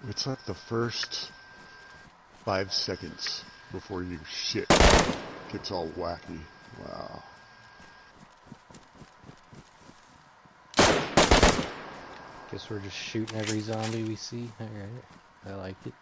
It's like the first 5 seconds before your shit gets all wacky. Wow. Guess we're just shooting every zombie we see. Alright, I like it.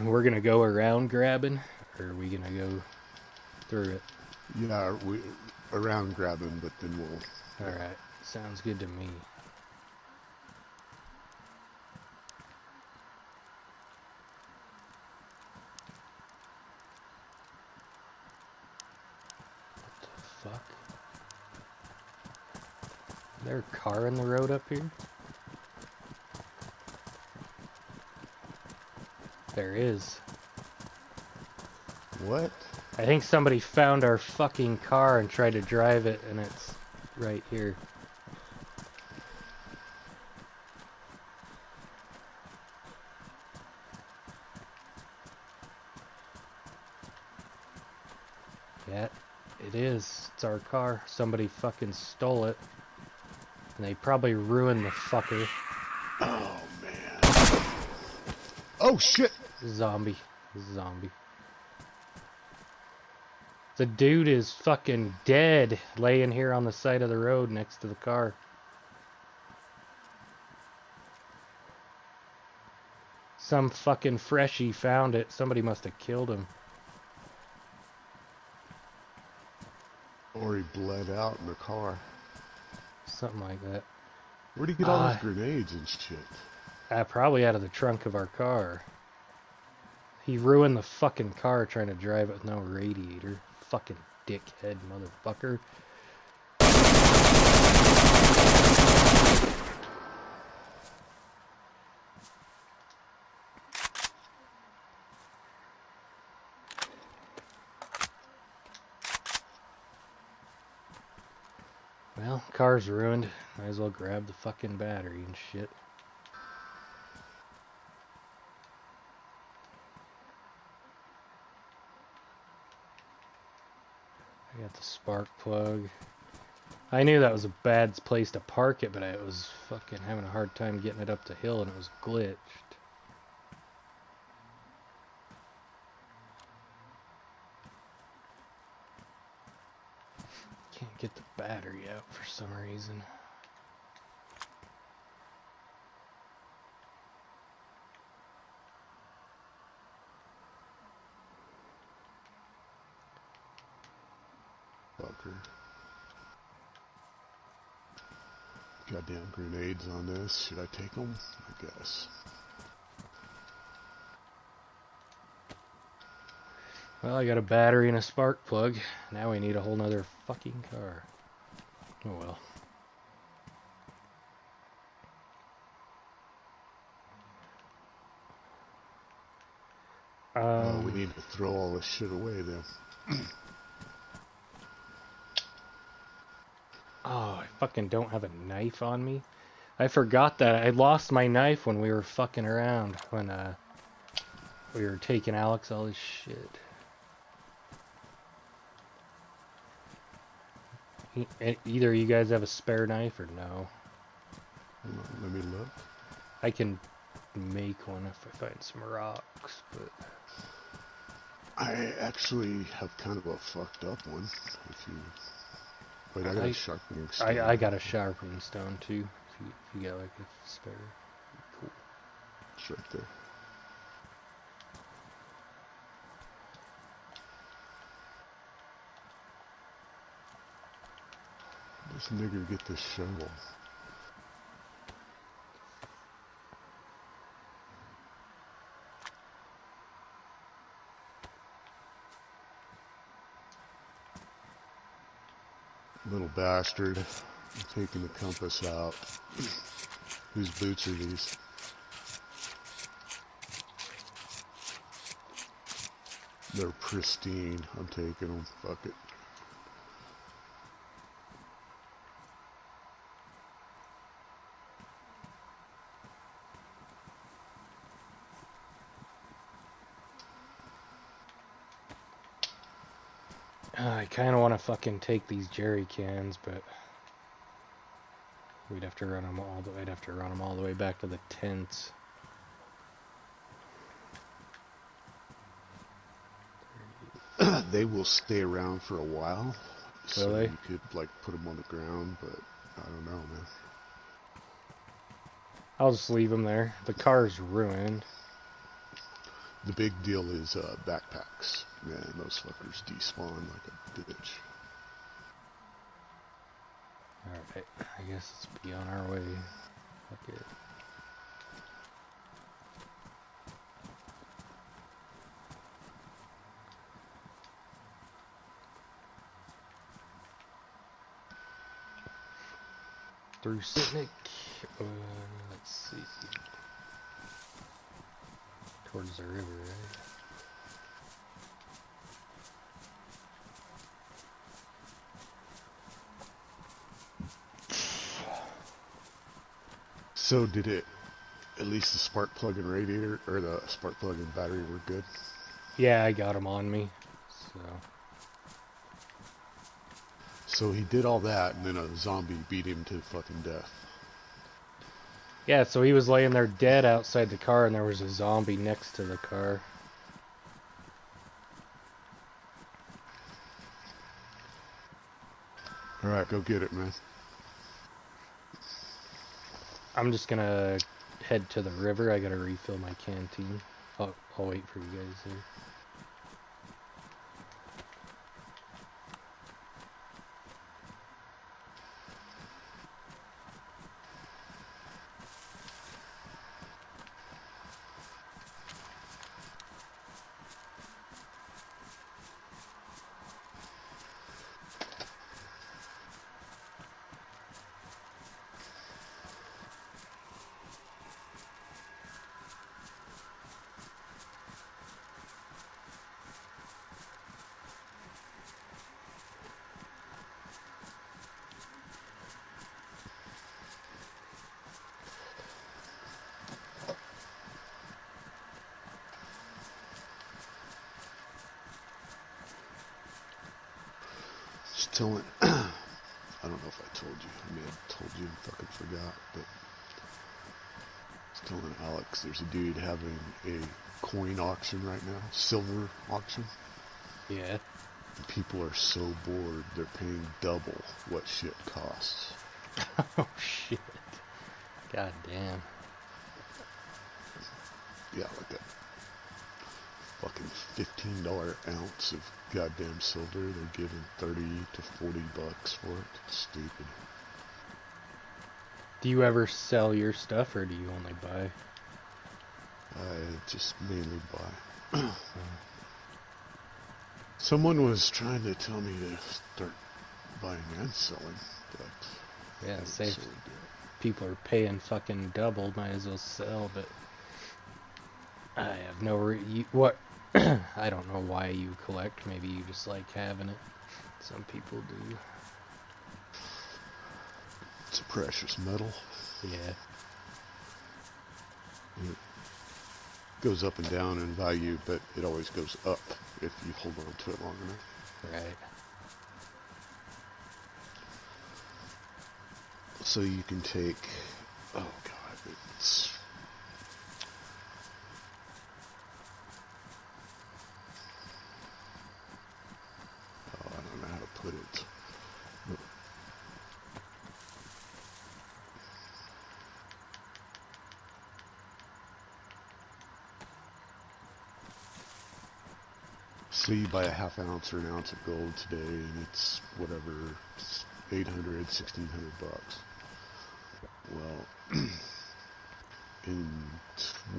We're gonna go around grabbing, or are we gonna go through it? Yeah, we around grabbing, but then we'll... Alright, sounds good to me. What the fuck? Is there a car in the road up here? There is. What? I think somebody found our fucking car and tried to drive it, and it's right here. Yeah, it is. It's our car. Somebody fucking stole it. And they probably ruined the fucker. Oh, man. Oh, shit! Zombie. Zombie. The dude is fucking dead, laying here on the side of the road next to the car. Some fucking freshie found it. Somebody must have killed him. Or he bled out in the car. Something like that. Where'd he get all those grenades and shit? Probably out of the trunk of our car. He ruined the fucking car trying to drive it with no radiator. Fucking dickhead motherfucker. Well, car's ruined. Might as well grab the fucking battery and shit. I got the spark plug. I knew that was a bad place to park it, but I was fucking having a hard time getting it up the hill and it was glitched. Can't get the battery out for some reason. Fucker. Goddamn grenades on this. Should I take them? I guess. Well, I got a battery and a spark plug. Now we need a whole nother fucking car. Oh well. We need to throw all this shit away then. Oh, I fucking don't have a knife on me. I forgot that. I lost my knife when we were fucking around. When we were taking Alex all his shit. Either you guys have a spare knife or no? Let me look. I can make one if I find some rocks, but... I actually have kind of a fucked up one. If you... Wait, I got a sharpening stone. I got a sharpening stone too. If you got like a spare. Cool. It's right there. This nigger get this shovel. Little bastard. I'm taking the compass out. Whose boots are these? They're pristine. I'm taking them. Fuck it. I kind of want to fucking take these jerry cans, but we'd have to run them all. I'd have to run them all the way back to the tents. They will stay around for a while, so Will they? you could like put them on the ground, but I don't know, man. I'll just leave them there. The car's ruined. The big deal is backpacks. Man, those fuckers despawn like a bitch. Alright, I guess let's be on our way. Fuck it. Through Sitnik. Let's see. Towards the river, right? So did it, at least the spark plug and radiator, or the spark plug and battery were good? Yeah, I got them on me. So he did all that, and then a zombie beat him to fucking death. Yeah, so he was laying there dead outside the car, and there was a zombie next to the car. Alright, go get it, man. I'm just gonna head to the river. I gotta refill my canteen. I'll wait for you guys there. Just telling, I don't know if I told you. I may have told you and fucking forgot, but just telling Alex there's a dude having a coin auction right now, silver auction. Yeah. People are so bored, they're paying double what shit costs. Oh shit. God damn. Yeah, like a fucking $15 ounce of goddamn silver. They're giving 30 to 40 bucks for it. It's stupid. Do you ever sell your stuff, or do you only buy? I just mainly buy. Someone was trying to tell me to start buying and selling, but Yeah, I say if sold it. people are paying fucking double, might as well sell, but I have no what I don't know why you collect. Maybe you just like having it. Some people do. It's a precious metal. Yeah. It goes up and down in value, but it always goes up if you hold on to it long enough. Right. So you can take, oh god, it's, oh, I don't know how to put it. So you buy a half ounce or an ounce of gold today, and it's whatever, it's 800, 1600 bucks. Well, in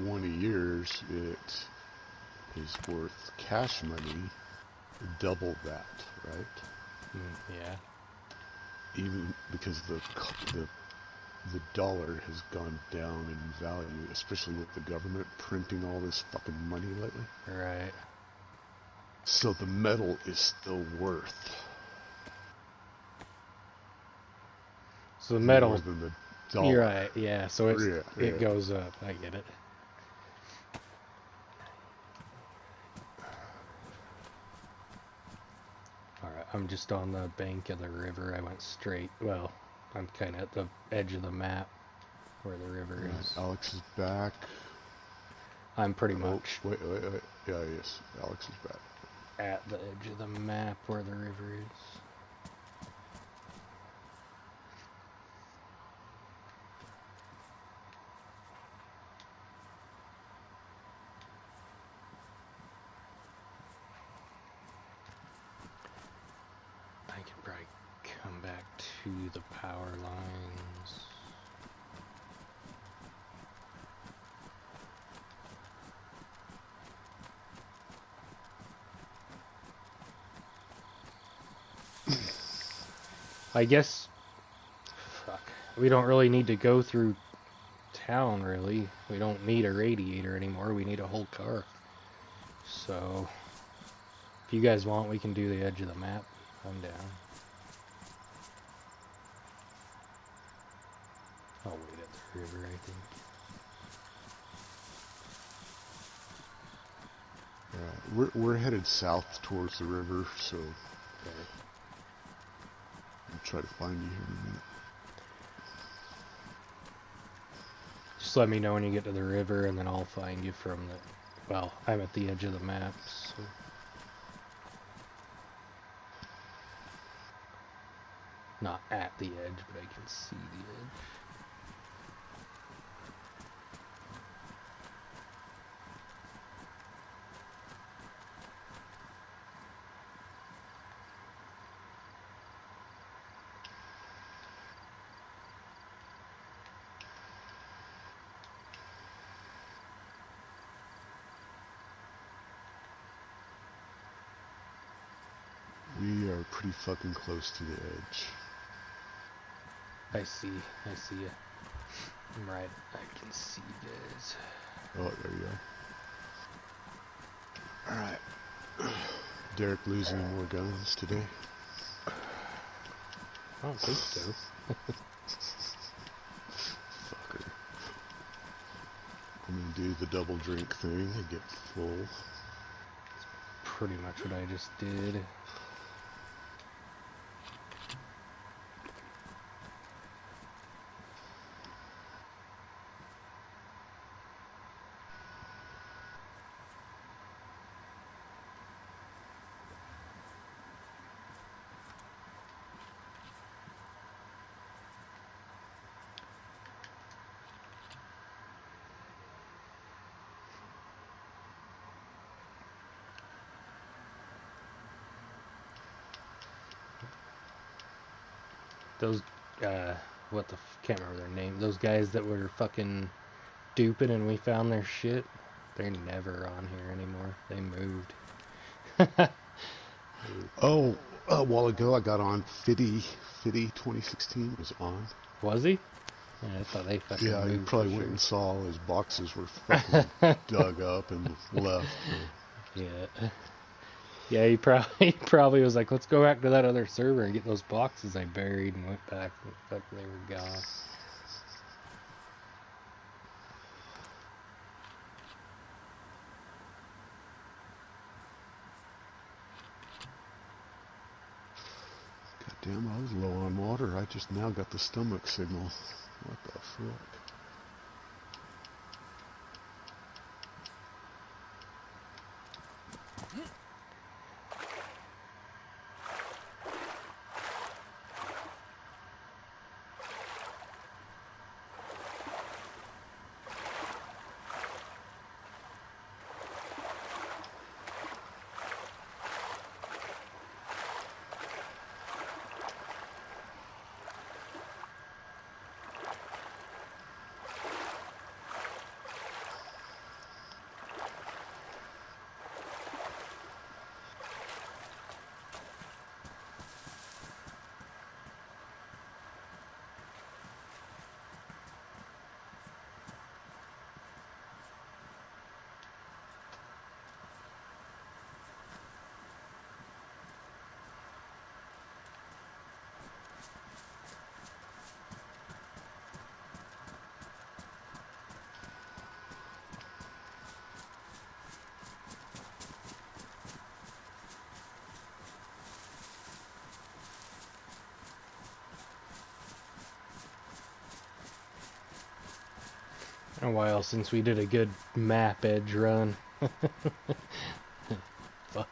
20 years, it is worth cash money double that, right? Yeah. Even because the dollar has gone down in value, especially with the government printing all this fucking money lately. Right. So the metal is still worth So the metal. more than the dollar. You're right. Yeah. So it Yeah. goes up. I get it. All I'm just on the bank of the river. I went straight. Well, I'm kind of at the edge of the map where the river is. Alex is back. I'm pretty much Wait. Yeah, yes. Alex is back. at the edge of the map where the river is. I can probably come back to the power lines. I guess, fuck, we don't really need to go through town, really. We don't need a radiator anymore, we need a whole car. So, if you guys want, we can do the edge of the map. I'm down. I'll wait at the river, I think. Yeah, we're headed south towards the river, so Okay. I'll try to find you here in a minute. Just let me know when you get to the river, and then I'll find you from the... Well, I'm at the edge of the map, so... Not at the edge, but I can see the edge. We are pretty fucking close to the edge. I see you. I'm right, I can see you guys. Oh, there you are. Alright. Derek losing more guns today? I don't think so. Fucker. I'm gonna do the double drink thing and get full. Pretty much what I just did. Those, can't remember their name. Those guys that were fucking duping and we found their shit, they're never on here anymore. They moved. Oh, a while ago I got on Fiddy 2016 was on. Was he? Yeah, I thought they fucking Yeah, moved. you probably for went sure. and saw his boxes were fucking dug up and left. Yeah. Yeah, he probably was like, let's go back to that other server and get those boxes I buried, and went back and fuck, they were gone. God damn, I was low on water. I just now got the stomach signal. What the fuck? a while since we did a good map edge run. Fuck.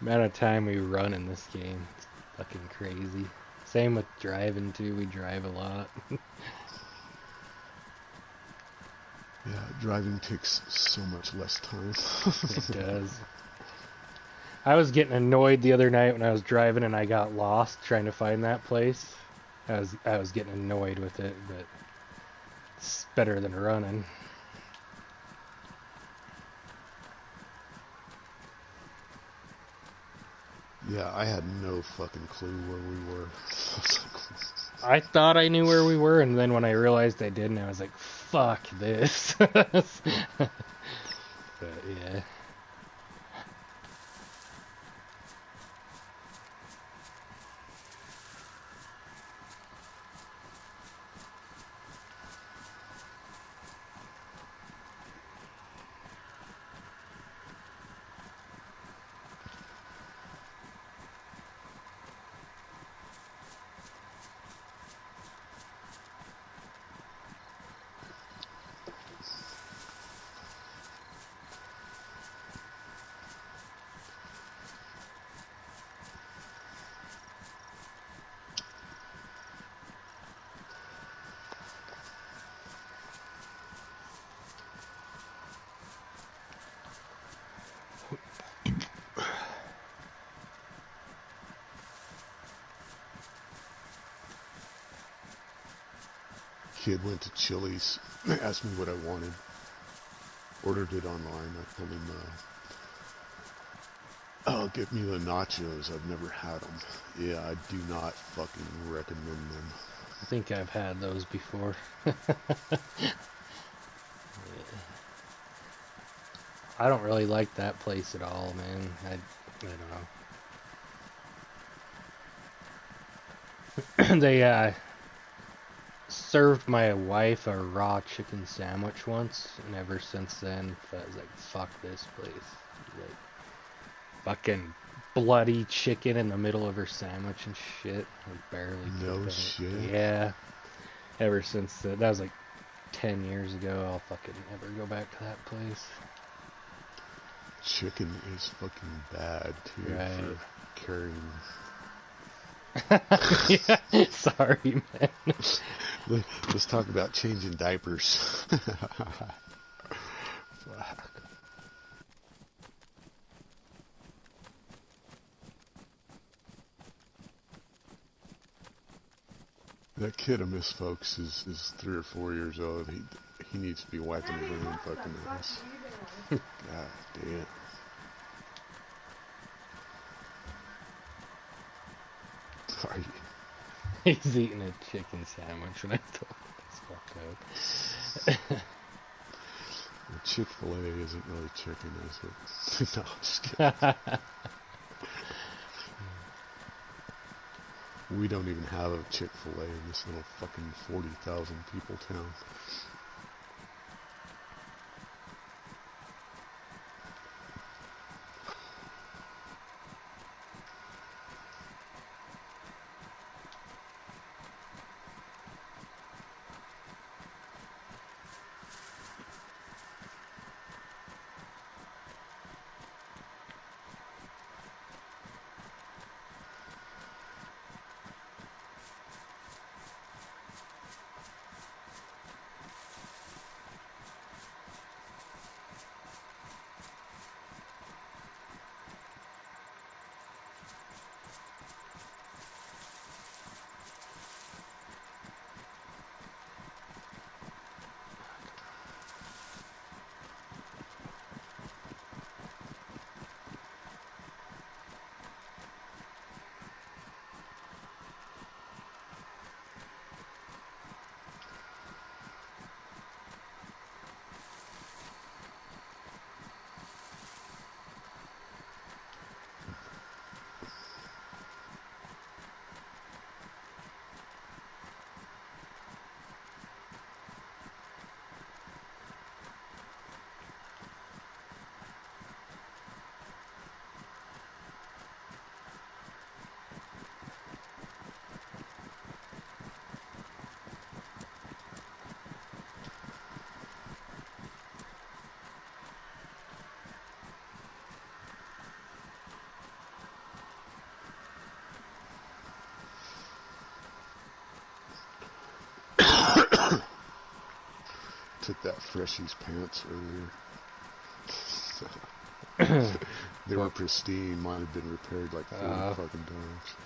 Amount of time we run in this game. It's fucking crazy. Same with driving too. We drive a lot. Yeah, driving takes so much less time. It does. I was getting annoyed the other night when I was driving and I got lost trying to find that place. I was getting annoyed with it, but it's better than running. Yeah, I had no fucking clue where we were. I thought I knew where we were, and then when I realized I didn't, I was like, fuck this. But yeah. Kid went to Chili's, asked me what I wanted, ordered it online. I told him, oh, get me the nachos. I've never had them. Yeah, I do not fucking recommend them. I think I've had those before. I don't really like that place at all, man. I don't know. They served my wife a raw chicken sandwich once, and ever since then, I was like, fuck this place. Like, fucking bloody chicken in the middle of her sandwich and shit. I barely No cooked shit. it. Yeah. Ever since that was like 10 years ago, I'll fucking never go back to that place. Chicken is fucking bad, too, Right. for carrying. Yeah, sorry, man. Let's talk about changing diapers. Fuck. That kid I miss, folks, is 3 or 4 years old. He needs to be wiping his own fucking ass. God damn. Sorry. He's eating a chicken sandwich when I told him it's fucked up. Well, Chick-fil-A isn't really chicken, is it? No, I'm just kidding. We don't even have a Chick-fil-A in this little fucking 40,000 people town. took that freshie's pants earlier. They were pristine. Mine had been repaired like 40 fucking times.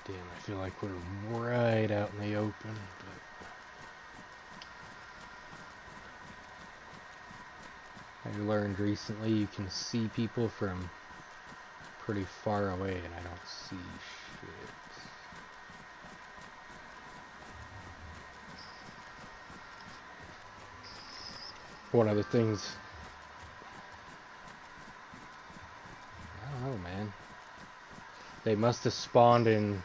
Damn, I feel like we're right out in the open, but I learned recently you can see people from pretty far away, and I don't see shit. One of the things, I don't know, man. They must have spawned in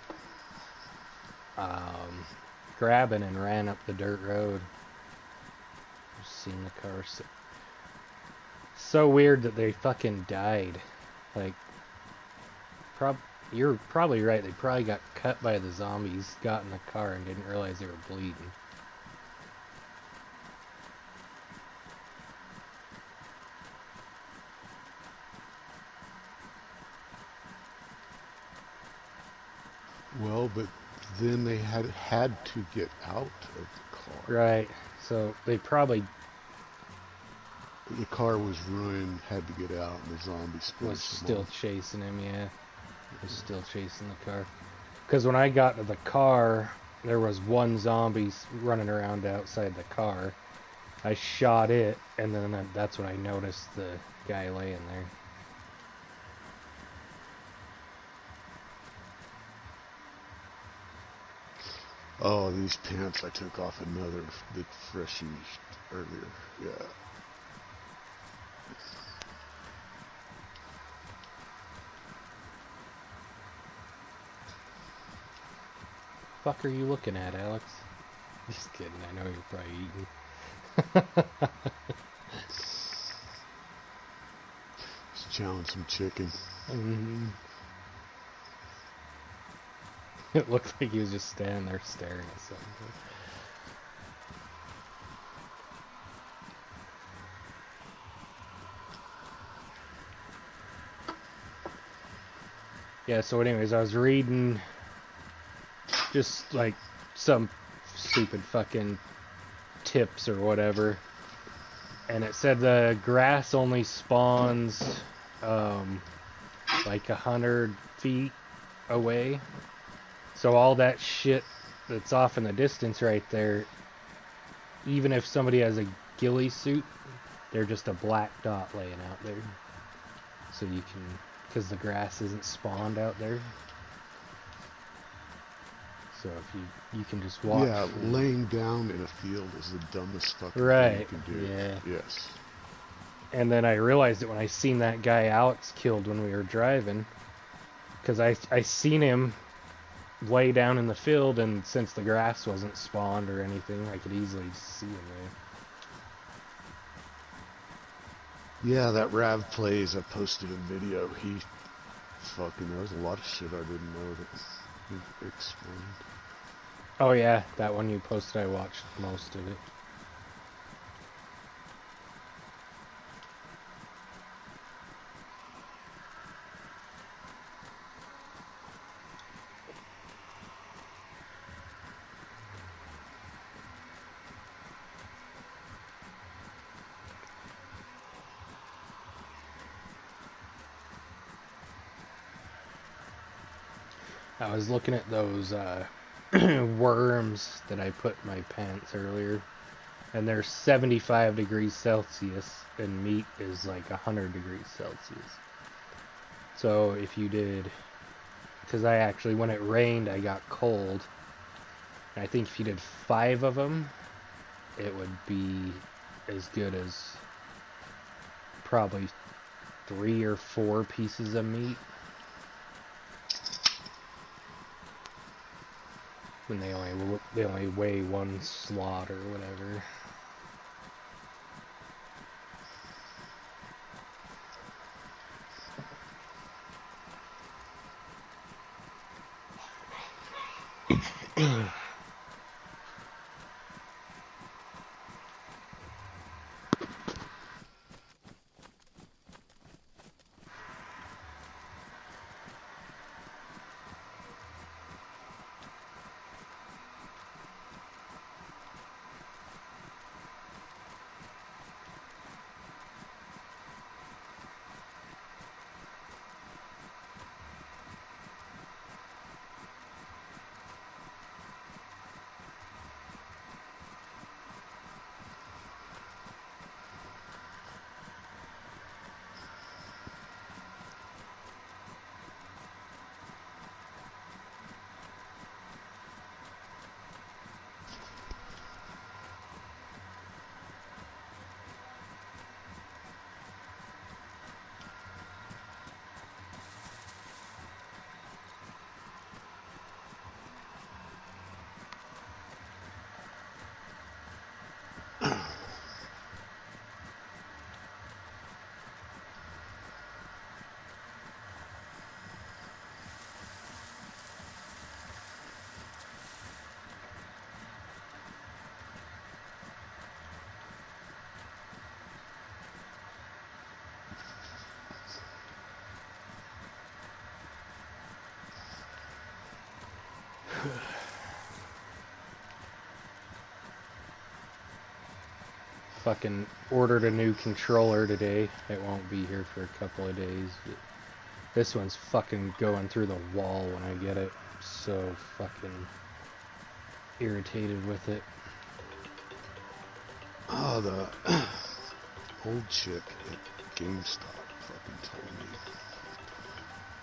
grabbing and ran up the dirt road. I've seen the car. So weird that they fucking died. Like, you're probably right. They probably got cut by the zombies, got in the car, and didn't realize they were bleeding. Well, but then they had to get out of the car. Right. So they probably The car was ruined, had to get out, and the zombies was still chasing him. Yeah, was still chasing the car. Because when I got to the car, there was one zombie running around outside the car. I shot it, and then that's when I noticed the guy laying there. Oh, these pants I took off the freshie earlier. Yeah. Fuck are you looking at, Alex? Just kidding, I know you're probably eating. Just chowing some chicken. It looked like he was just standing there staring at something. Yeah, so anyways, I was reading just like some stupid fucking tips or whatever, and it said the grass only spawns like 100 feet away. So all that shit that's off in the distance right there, even if somebody has a ghillie suit, they're just a black dot laying out there. So you can, because the grass isn't spawned out there. So if you can just walk. Yeah, laying down in a field is the dumbest fucking thing you can do. Yeah. Yes. And then I realized it when I seen that guy Alex killed when we were driving, because I seen him lay down in the field, and since the grass wasn't spawned or anything, I could easily see him there. Yeah, that Rav Plays, I posted a video. There was a lot of shit I didn't know that he explained. Oh yeah, that one you posted, I watched most of it. I was looking at those worms that I put in my pants earlier, and they're 75 degrees Celsius, and meat is like 100 degrees Celsius. So if you did, because I actually, when it rained, I got cold, and I think if you did 5 of them, it would be as good as probably 3 or 4 pieces of meat. when they only weigh one slot or whatever. Fucking ordered a new controller today. It won't be here for a couple of days. But this one's fucking going through the wall when I get it. I'm so fucking irritated with it. Oh, the old chick at GameStop fucking told me.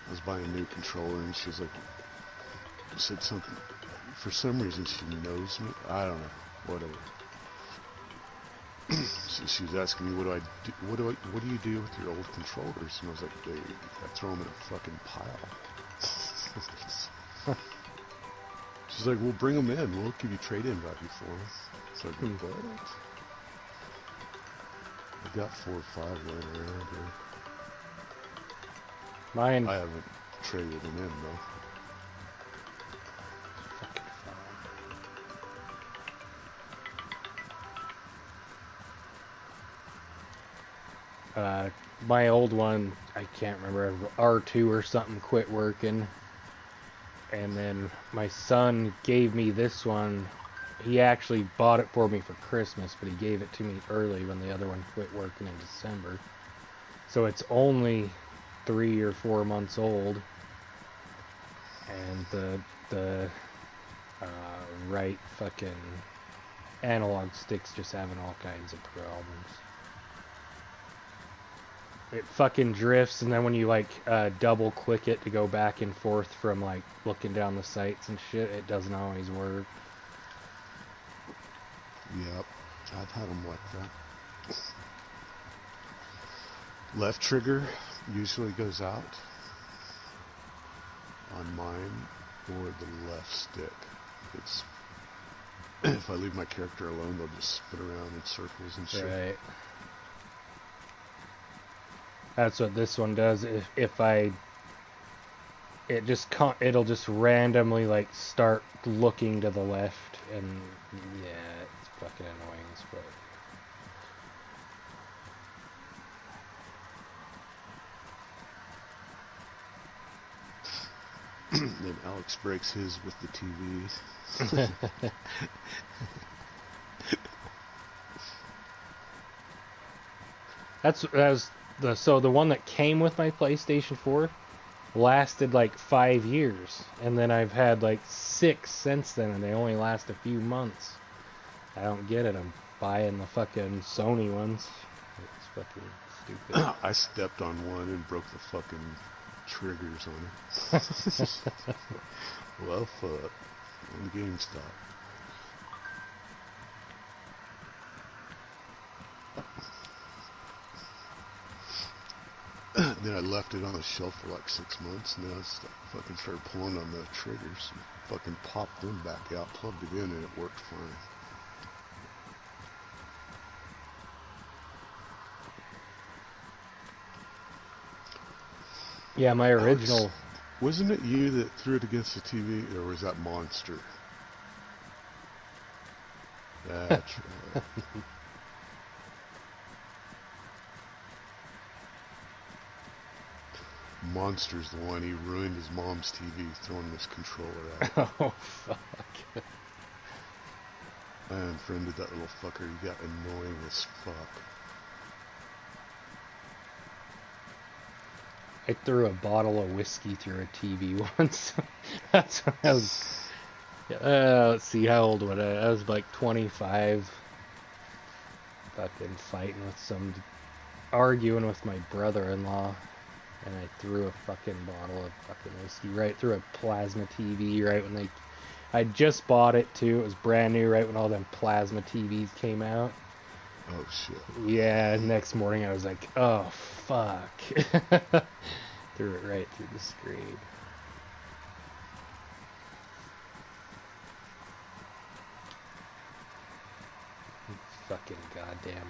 I was buying a new controller and she's like, said something. For some reason she knows me. I don't know. Whatever. So she was asking me, what do I do? What do you do with your old controllers? And I was like, I throw them in a fucking pile. She's like, well, bring them in. We'll give you trade-in value for them. So I go, what? I got 4 or 5 laying around here. Mine. I haven't traded them in though. My old one, I can't remember, R2 or something quit working. And then my son gave me this one. He actually bought it for me for Christmas, but he gave it to me early when the other one quit working in December. So it's only 3 or 4 months old. And the right fucking analog stick's just having all kinds of problems. It fucking drifts, and then when you like double click it to go back and forth from like looking down the sights and shit, it doesn't always work. Yep, I've had them like that. Left trigger usually goes out on mine, or the left stick. It's if I leave my character alone, they'll just spin around in circles and shit. Right. That's what this one does. It'll just randomly like start looking to the left, and yeah, it's fucking annoying as fuck. Then Alex breaks his with the TV. So the one that came with my PlayStation 4 lasted like 5 years, and then I've had like 6 since then, and they only last a few months. I don't get it. I'm buying the fucking Sony ones. It's fucking stupid. I stepped on one and broke the fucking triggers on it. Well, fuck. On GameStop. Then then I left it on the shelf for like 6 months, and then I fucking started pulling on the triggers, and fucking popped them back out, plugged it in, and it worked fine. Yeah, my original... Alex, wasn't it you that threw it against the TV, or was that Monster? That's right. Monster's the one, he ruined his mom's TV throwing this controller at. Oh, fuck. I unfriended that little fucker, he got annoying as fuck. I threw a bottle of whiskey through a TV once. That's when I was... let's see, how old was I? I was like 25. Fucking fighting with some... arguing with my brother-in-law. And I threw a fucking bottle of fucking whiskey right through a plasma TV right when they... I just bought it too. It was brand new right when all them plasma TVs came out. Oh shit. Yeah, next morning I was like, oh fuck. Threw it right through the screen. Fucking goddamn.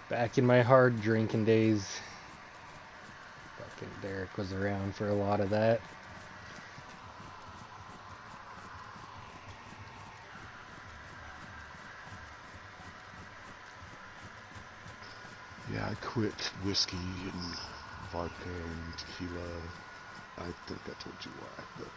Back in my hard drinking days. Fucking Derek was around for a lot of that. Yeah, I quit whiskey and vodka and tequila. I think I told you why, but...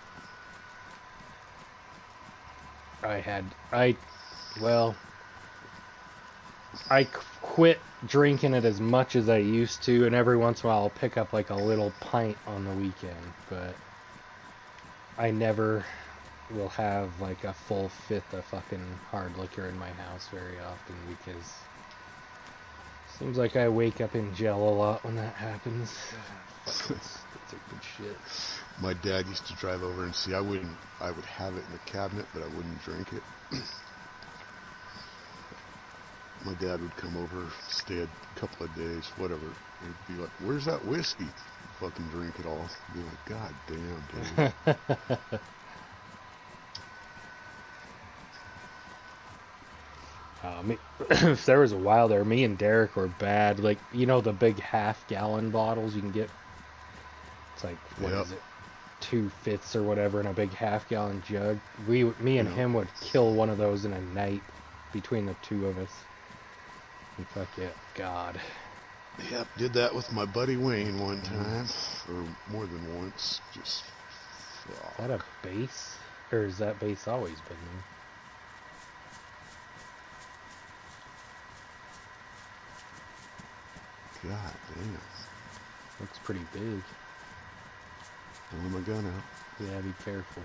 I quit drinking it as much as I used to, and every once in a while I'll pick up like a little pint on the weekend, but I never will have like a full fifth of fucking hard liquor in my house very often, because seems like I wake up in jail a lot when that happens. That's a good shit. My dad used to drive over and see, I would have it in the cabinet, but I wouldn't drink it. My dad would come over, stay a couple of days, whatever. He'd be like, where's that whiskey? Fucking drink it all. Be like, God damn, dude. If there was a while there, me and Derek were bad. Like, you know the big half-gallon bottles you can get? It's like, what is it? 2/5 or whatever in a big half-gallon jug. Me and him would kill one of those in a night between the two of us. And fuck it, God. Yep, did that with my buddy Wayne one time, or more than once. Just, fuck. Is that a bass? Or has that bass always been there? God damn. Looks pretty big. Pulling my gun out. Yeah, be careful.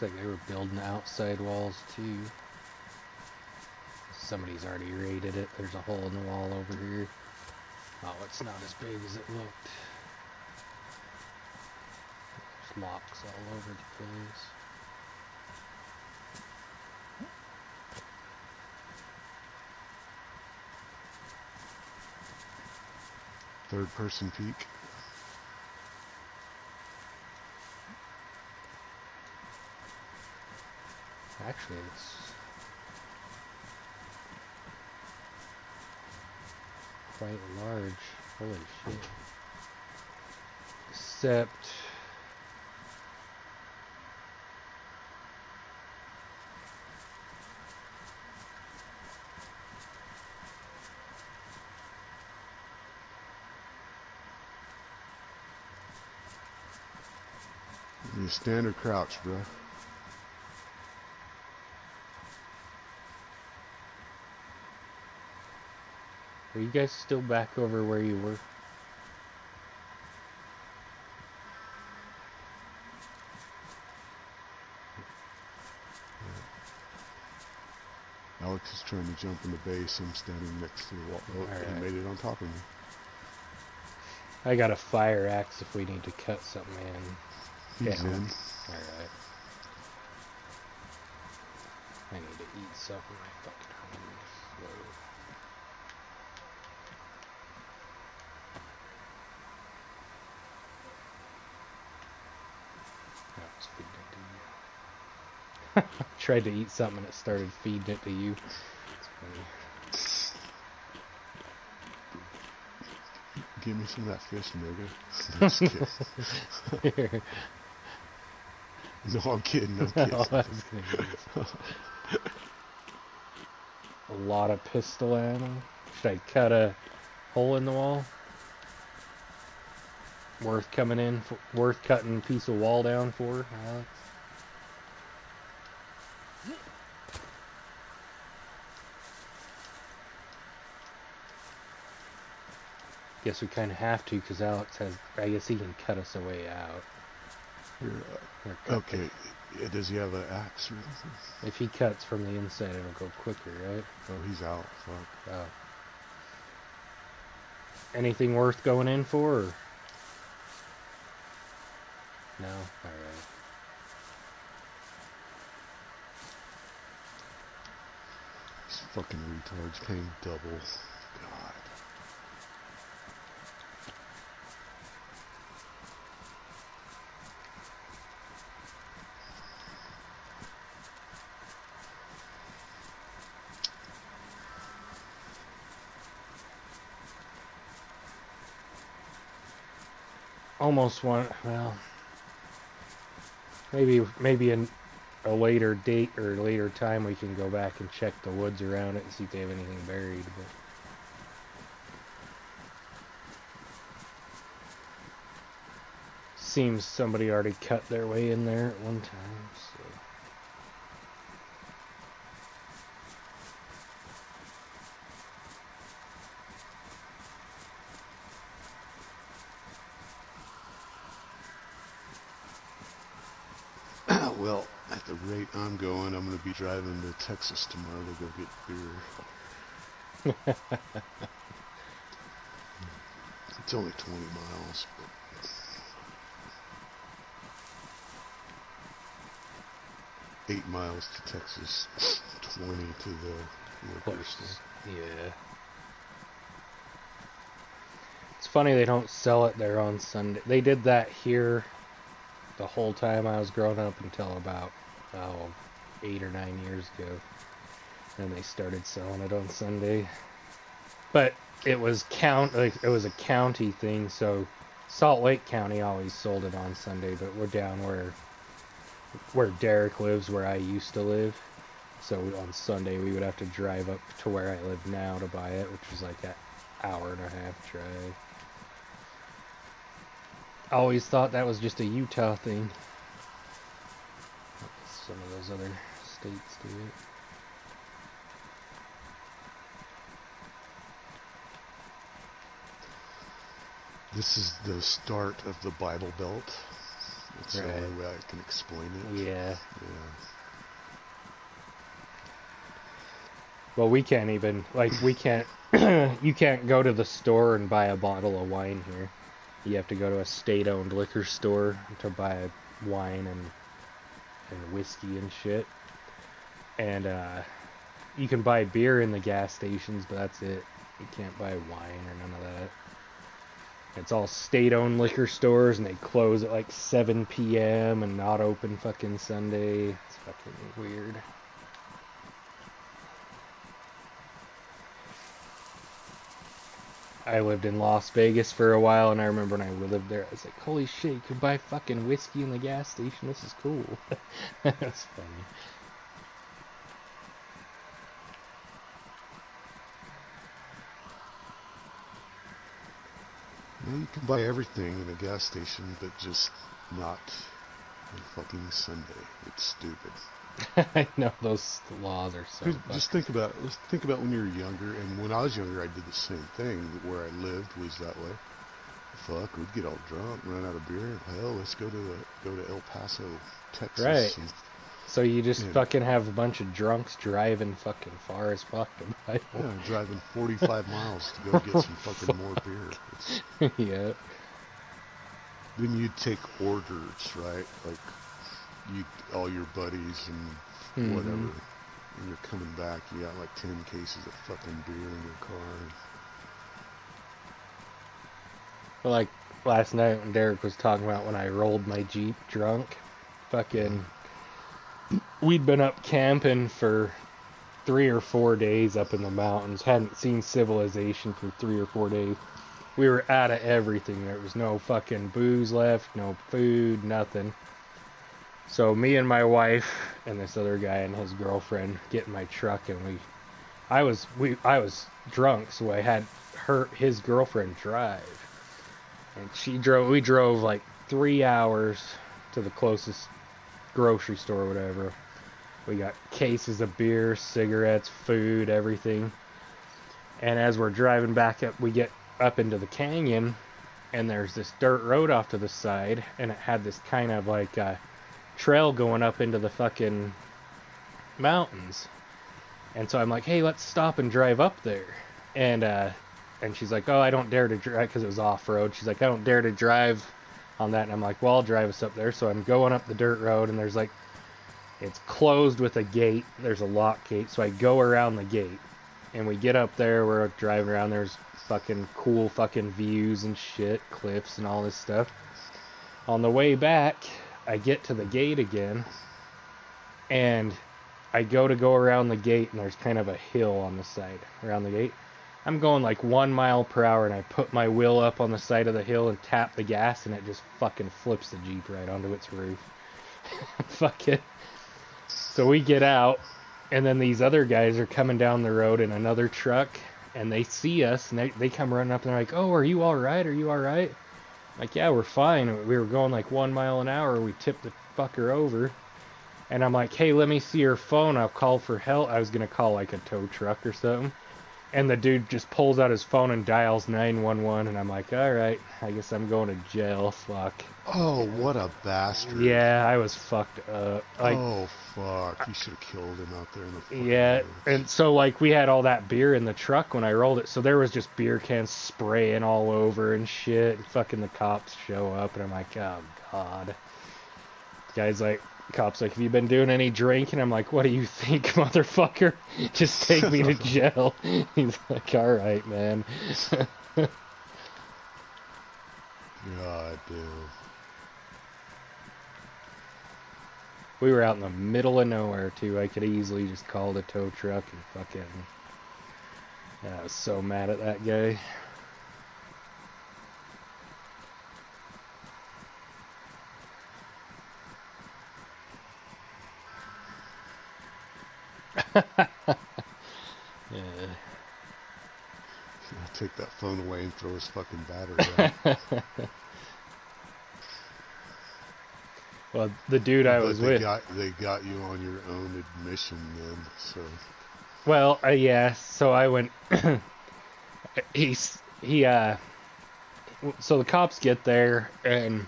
Looks like they were building outside walls too. Somebody's already raided it. There's a hole in the wall over here. Oh, it's not as big as it looked. There's locks all over the place. Third person peek. Actually, it's quite large. Holy shit. Except You stand or crouch, bro. are you guys still back over where you were? Alex is trying to jump in the base. I'm standing next to the wall. Oh, All he right. made it on top of me. I got a fire axe if we need to cut something in. He's in. Alright. I need to eat something. My fucking hunger is low. That was feeding it to you. Tried to eat something and it started feeding it to you. It's funny. Give me some of that fish, nigga. I'm just kidding. No, I'm kidding. I'm kidding. Oh, that was gonna be a lot of pistol ammo. Should I cut a hole in the wall? Worth coming in, worth cutting a piece of wall down for, Alex? Guess we kind of have to, because Alex has, I guess he can cut us a way out. Okay, does he have an axe or anything? If he cuts from the inside, it'll go quicker, right? Oh, he's out. Fuck. Oh. Anything worth going in for, or? No? Alright. These fucking retards paying double. God. Almost want, well, maybe in a later date or later time we can go back and check the woods around it and see if they have anything buried. But seems somebody already cut their way in there at one time, so. Well, at the rate I'm going, I'm going to be driving to Texas tomorrow to go get beer. It's only 20 miles, but... 8 miles to Texas, 20 to the liquor store. Yeah. It's funny they don't sell it there on Sunday. They did that here the whole time I was growing up until about 8 or 9 years ago. Then they started selling it on Sunday. But it was it was a county thing, so Salt Lake County always sold it on Sunday, but we're down where Derek lives, where I used to live. So on Sunday we would have to drive up to where I live now to buy it, which was like an hour and a half drive. I always thought that was just a Utah thing. Some of those other states do it. This is the start of the Bible Belt. That's the Right. only way I can explain it. Yeah. Yeah. Well, we can't even, we can't, you can't go to the store and buy a bottle of wine here. You have to go to a state-owned liquor store to buy wine and whiskey and shit. And you can buy beer in the gas stations, but that's it. You can't buy wine or none of that. It's all state-owned liquor stores, and they close at like 7 p.m. and not open fucking Sunday. It's fucking weird. I lived in Las Vegas for a while, and I remember when I lived there, I was like, holy shit, you can buy fucking whiskey in the gas station. This is cool. That's funny. Well, you can buy everything in a gas station, but just not on fucking Sunday. It's stupid. I know those laws are so. Just think about when you were younger, and when I was younger, I did the same thing. Where I lived was that way. Fuck, we'd get all drunk, run out of beer. Hell, let's go to El Paso, Texas. Right. And, So you just fucking have a bunch of drunks driving fucking far as fuck to buy. Yeah, driving 45 miles to go get some fucking more beer. Yeah. Then you'd take orders, right? Like, all your buddies and whatever. when you're coming back, you got like 10 cases of fucking beer in your car. Well, like last night when Derek was talking about when I rolled my Jeep drunk, fucking, we'd been up camping for 3 or 4 days up in the mountains, hadn't seen civilization for 3 or 4 days. We were out of everything. There was no fucking booze left, no food, nothing. So me and my wife and this other guy and his girlfriend get in my truck, and I was drunk, so I had his girlfriend drive. And we drove like 3 hours to the closest grocery store or whatever. We got cases of beer, cigarettes, food, everything. And as we're driving back up, we get up into the canyon, and there's this dirt road off to the side, and it had this kind of like trail going up into the fucking mountains. And so I'm like, hey, let's stop and drive up there. And she's like, oh, I don't dare to drive, because it was off-road. She's like, I don't dare to drive on that. And I'm like, well, I'll drive us up there. So I'm going up the dirt road, and there's like, it's closed with a gate. There's a lock gate. So I go around the gate, and we get up there. We're driving around. There's fucking cool fucking views and shit, cliffs and all this stuff. On the way back, I get to the gate again, and I go around the gate, and there's kind of a hill on the side around the gate. I'm going like 1 mile per hour, and I put my wheel up on the side of the hill and tap the gas, and it just fucking flips the Jeep right onto its roof. Fuck it. So we get out, and then these other guys are coming down the road in another truck, and they see us, and they come running up, and they're like, oh, are you all right? Are you all right? I'm like, yeah, we're fine. We were going like 1 mile an hour. We tipped the fucker over. And I'm like, hey, let me see your phone. I'll call for help. I was going to call like a tow truck or something. And the dude just pulls out his phone and dials 911. And I'm like, all right, I guess I'm going to jail. Fuck. Oh, what a bastard. Yeah, I was fucked up. Like, oh, fuck. You should have killed him out there in the fucking yeah, woods. and so like we had all that beer in the truck when I rolled it. So there was just beer cans spraying all over and shit. And fucking the cops show up, and I'm like, oh, God. Cops like, have you been doing any drinking? I'm like, what do you think, motherfucker? Just take me to jail. He's like, all right, man. God damn. We were out in the middle of nowhere, too. I could easily just call the tow truck and fucking... Yeah, I was so mad at that guy. Yeah. I'll take that phone away and throw his fucking battery out. Well, the dude I was with... They got you on your own admission then, so... Well, yeah, so I went... So the cops get there, and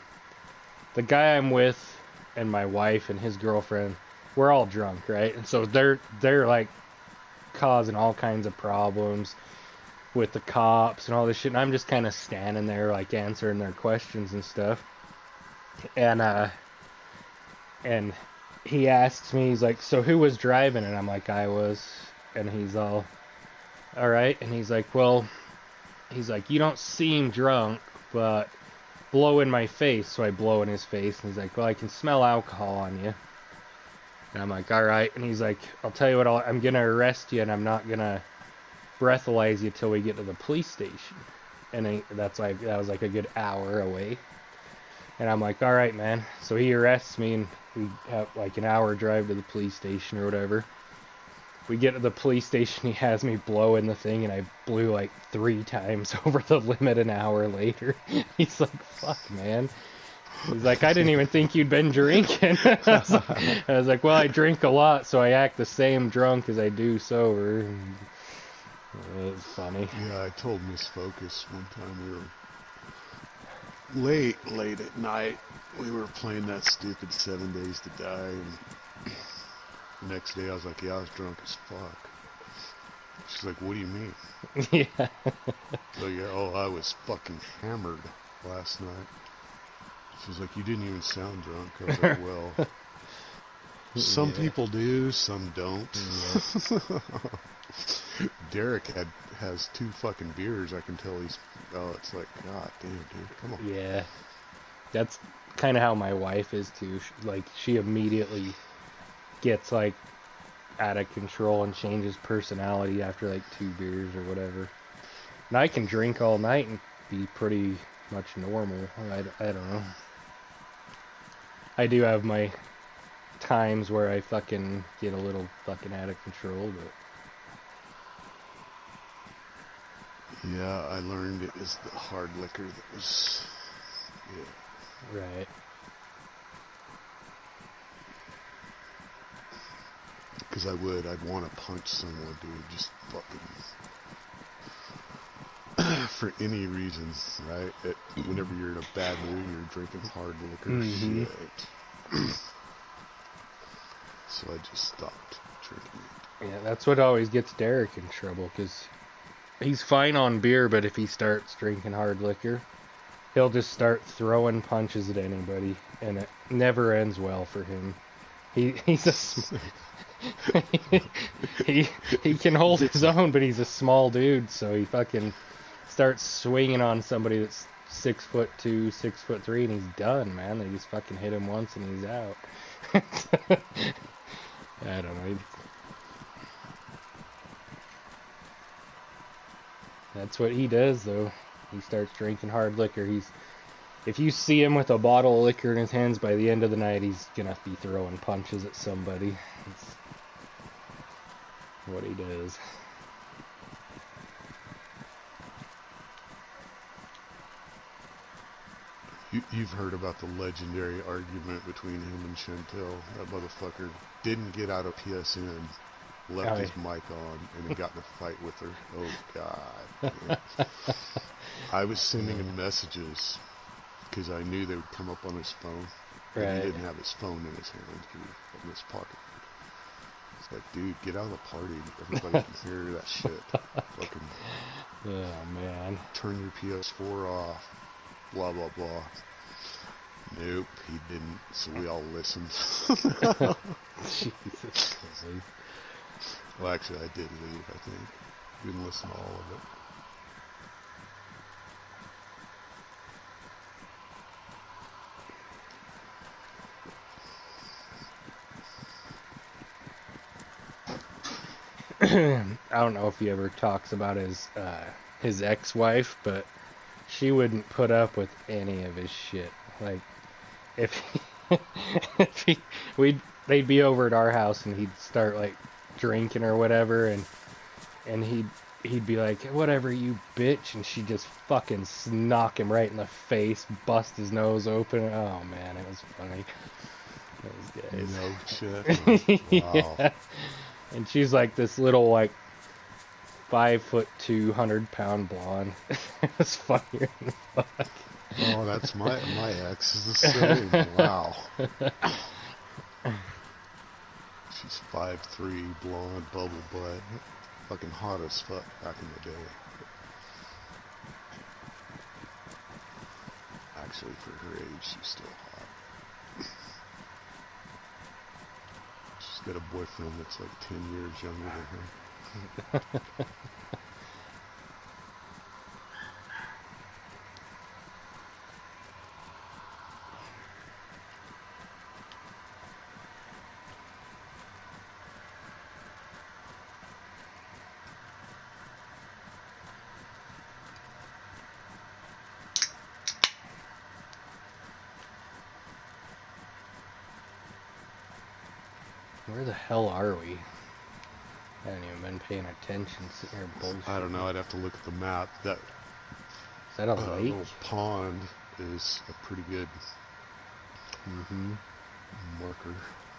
the guy I'm with, and my wife and his girlfriend, we're all drunk, right? And so they're like causing all kinds of problems with the cops and all this shit, and I'm just kind of standing there like answering their questions and stuff. And he asks me, he's like, so who was driving? And I'm like, I was. And he's all right. And he's like, well, you don't seem drunk, but blow in my face. So I blow in his face, and he's like, well, I can smell alcohol on you. And I'm like, all right. And he's like, I'll tell you what, I'm going to arrest you, and I'm not going to breathalyze you till we get to the police station. And that was like a good hour away. And I'm like, all right, man. So he arrests me, and we have like an hour drive to the police station or whatever. We get to the police station, he has me blow in the thing, and I blew like 3 times over the limit an hour later. He's like, fuck, man. He's like, I didn't even think you'd been drinking. I was like, well, I drink a lot, so I act the same drunk as I do sober. It was funny. Yeah, I told Miss Focus one time we were late at night. We were playing that stupid 7 Days to Die, and the next day I was like, yeah, I was drunk as fuck. She's like, what do you mean? Yeah. So yeah, I was fucking hammered last night. She was like, you didn't even sound drunk. I was like, well, Some Yeah. people do, some don't. Yeah. Derek has 2 fucking beers. I can tell he's. Oh, it's like, God damn, dude, come on. Yeah. That's kind of how my wife is too. She immediately gets like out of control and changes personality after like 2 beers or whatever. And I can drink all night and be pretty much normal. I don't know. I do have my times where I fucking get a little fucking out of control, but Yeah, I learned it was the hard liquor that was. Yeah. right. Because I'd want to punch someone, dude, just fucking. For any reason, right? Whenever you're in a bad mood, you're drinking hard liquor. Mhm. Shit. So I just stopped drinking it. Yeah, that's what always gets Derek in trouble, because he's fine on beer, but if he starts drinking hard liquor, he'll just start throwing punches at anybody, and it never ends well for him. He's a he can hold his own, but he's a small dude, so he fucking starts swinging on somebody that's 6'2", 6'3", and he's done, man. They just fucking hit him once and he's out. I don't know. That's what he does, though. He starts drinking hard liquor. If you see him with a bottle of liquor in his hands, by the end of the night, he's gonna be throwing punches at somebody. That's what he does. You've heard about the legendary argument between him and Chantel. That motherfucker didn't get out of PSN, left his mic on, and then got in a fight with her. Oh, God. Yeah. I was sending him messages because I knew they would come up on his phone. But Right. he didn't have his phone in his hand. He was in his pocket. It's like, dude, get out of the party. Everybody can hear that shit. Fucking Oh, man. turn your PS4 off. Blah, blah, blah. Nope, he didn't. So we all listened. Jesus Christ. Well, actually, I did leave, I think. We didn't listen to all of it. I don't know if he ever talks about his ex-wife, but she wouldn't put up with any of his shit. Like, if they'd be over at our house and he'd start like drinking or whatever, and he'd be like, whatever, you bitch, and she'd just fucking knock him right in the face, bust his nose open. Oh man, it was funny. Those guys. No shit. Wow. Yeah. And she's like this little, like, 5'2", 100-pound blonde. It was funnier than fuck. Oh, that's my ex is the same. Wow. She's 5'3", blonde, bubble butt. Fucking hot as fuck back in the day. Actually, for her age, she's still hot. She's got a boyfriend that's like 10 years younger than her. Where the hell are we? I haven't even been paying attention, sitting here bullshit. I don't know. I'd have to look at the map. That Is that a lake? little pond is a pretty good Mm-hmm. marker.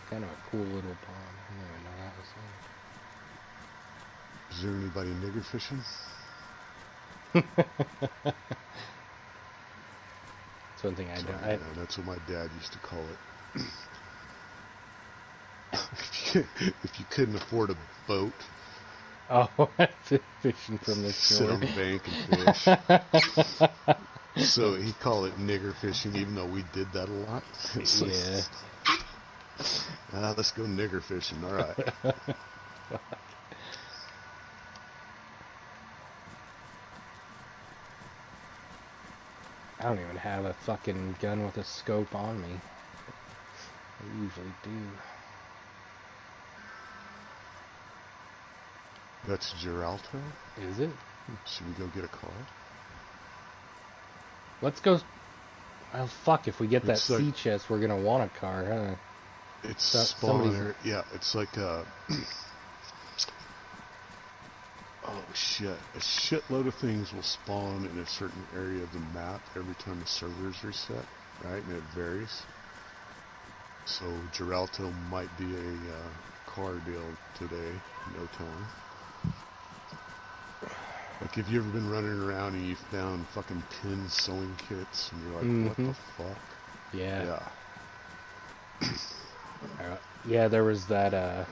Kind of a cool little pond. I didn't even know that was there. Is there anybody nigger fishing? That's one thing I don't. Yeah, that's what my dad used to call it. If you couldn't afford a boat, fishing from the sit shore. on the bank and fish. So he called it nigger fishing, even though we did that a lot. It's like- Yeah. Let's go nigger fishing. All right. I don't even have a fucking gun with a scope on me. I usually do. That's Geralto? Is it? Should we go get a car? Let's go. Well, fuck, if we get that It's like- sea chest, we're gonna want a car, huh? It's somebody's- spawner. Yeah, it's like a... Oh shit. A shitload of things will spawn in a certain area of the map every time the servers reset, right? And it varies. So Geralto might be a car deal today, no telling. Like, have you ever been running around and you found fucking pin sewing kits and you're like, what the fuck? Yeah. Yeah. Yeah, there was that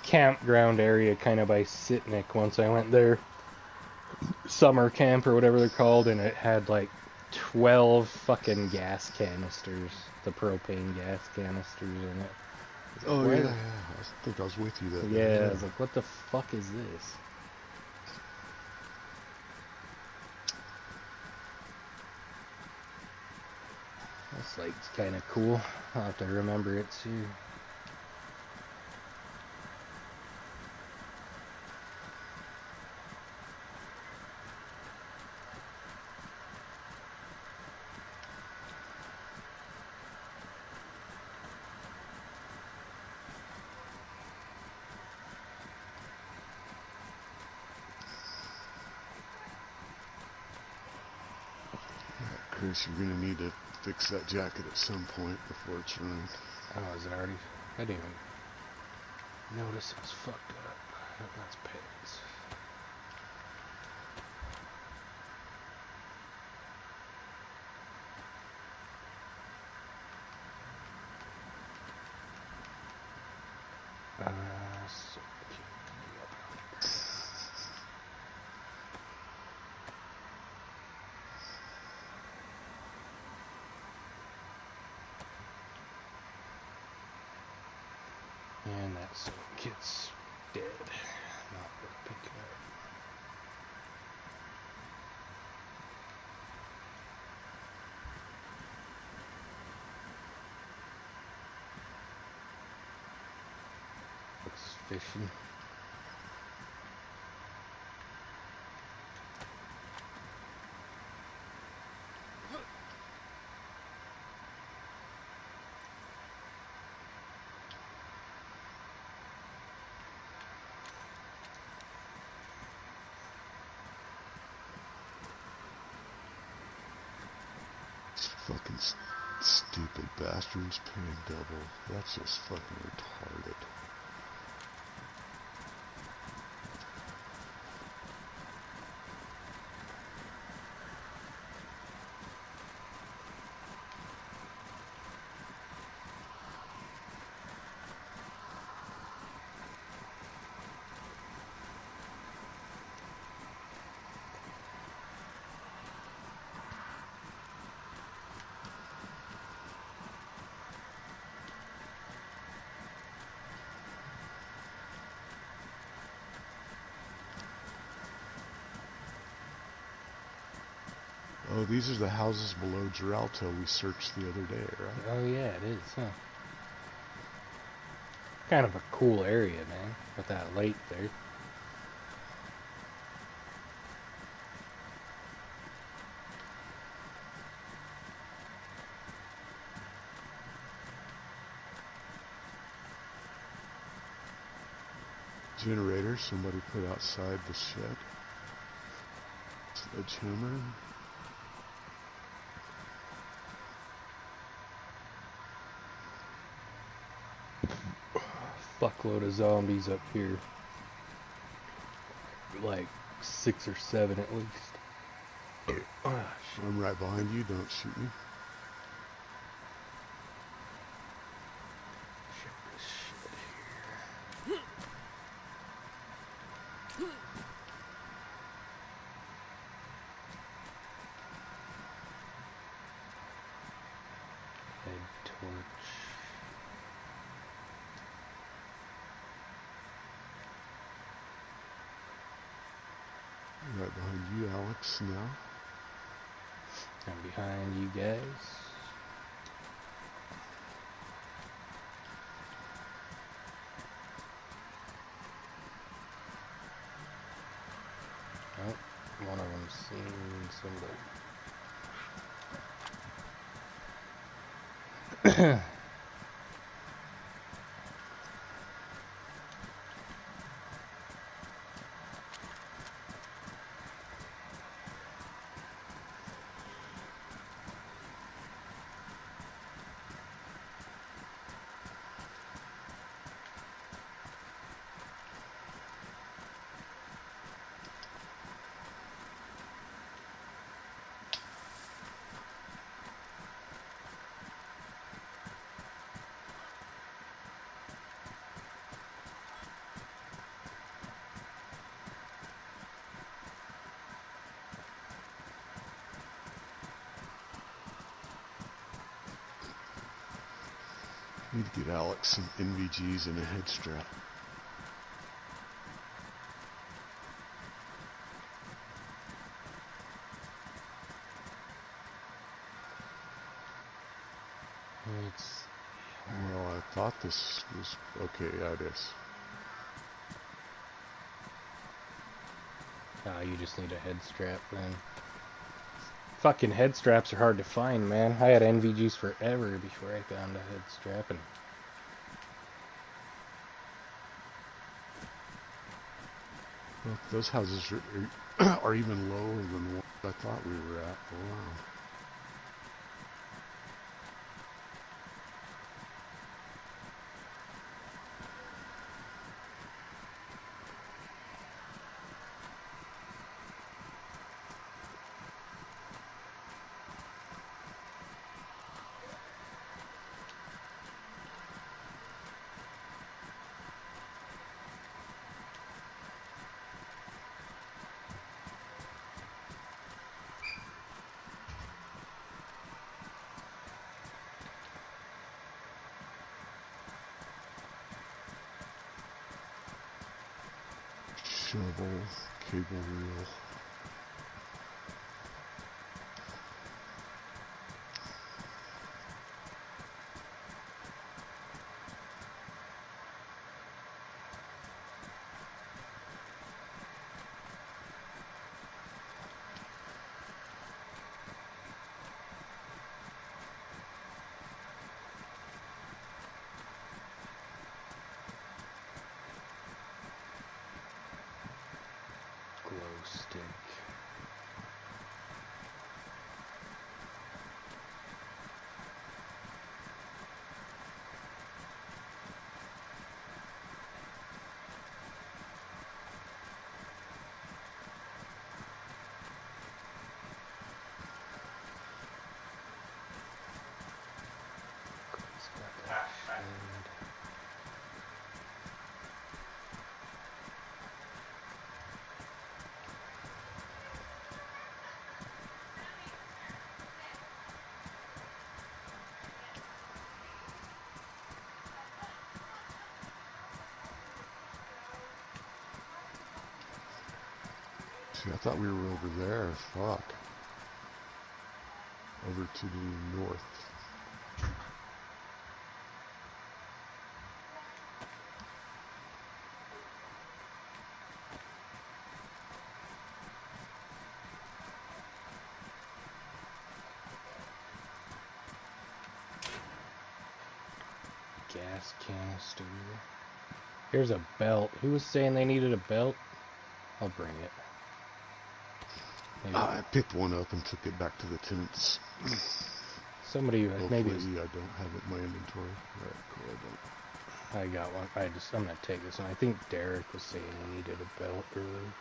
campground area kind of by Sitnik once I went there. Summer camp or whatever they're called, and it had like 12 fucking gas canisters, the propane gas canisters in it. Oh, Why yeah, the- yeah. I think I was with you that Yeah, day. I was like, what the fuck is this? This lake's kind of cool. I'll have to remember it too. Chris, you're going to need to fix that jacket at some point before it's ruined. Oh, is it already? I didn't even notice it was fucked up. That's pants. So cute. And that so kit's dead. Not worth picking up. Looks fishy. Fucking stupid bastards paying double. That's just fucking retarded. Oh, these are the houses below Geralto we searched the other day, right? Oh yeah, it is, huh? Kind of a cool area, man, with that lake there. Generator somebody put outside the shed. Sledgehammer. Fuckload of zombies up here. Like 6 or 7 at least. Oh, shit. I'm right behind you, don't shoot me. Check this shit here. Head torch. Right behind you, Alex, now. I'm behind you guys. Oh, one of them's seen somebody. Need to get Alex some NVGs and a head strap. Well, I thought this was okay. Yeah, it is. You just need a head strap then. Fucking head straps are hard to find, man. I had NVGs forever before I found a head strap, and Well, those houses are even lower than the ones I thought we were at. Oh, wow. Shovel, cable reel. glow stick. It's got that shade. See, I thought we were over there. Fuck. Over to the north. Gas canister. Here's a belt. Who was saying they needed a belt? I'll bring it. Maybe I picked one up and took it back to the tents. somebody Hopefully maybe was, I don't have it in my inventory. Alright, cool, I don't. I got one. I'm gonna take this one. I think Derek was saying he needed a belt earlier.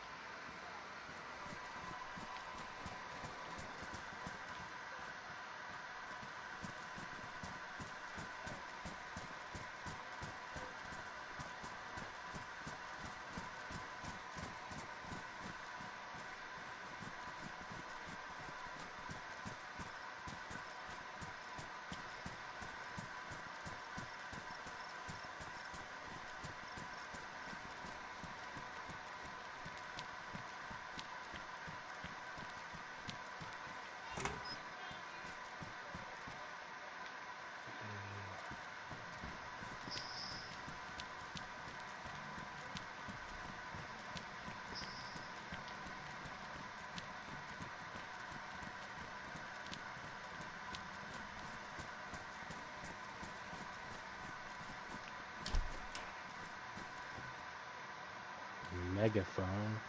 megaphone.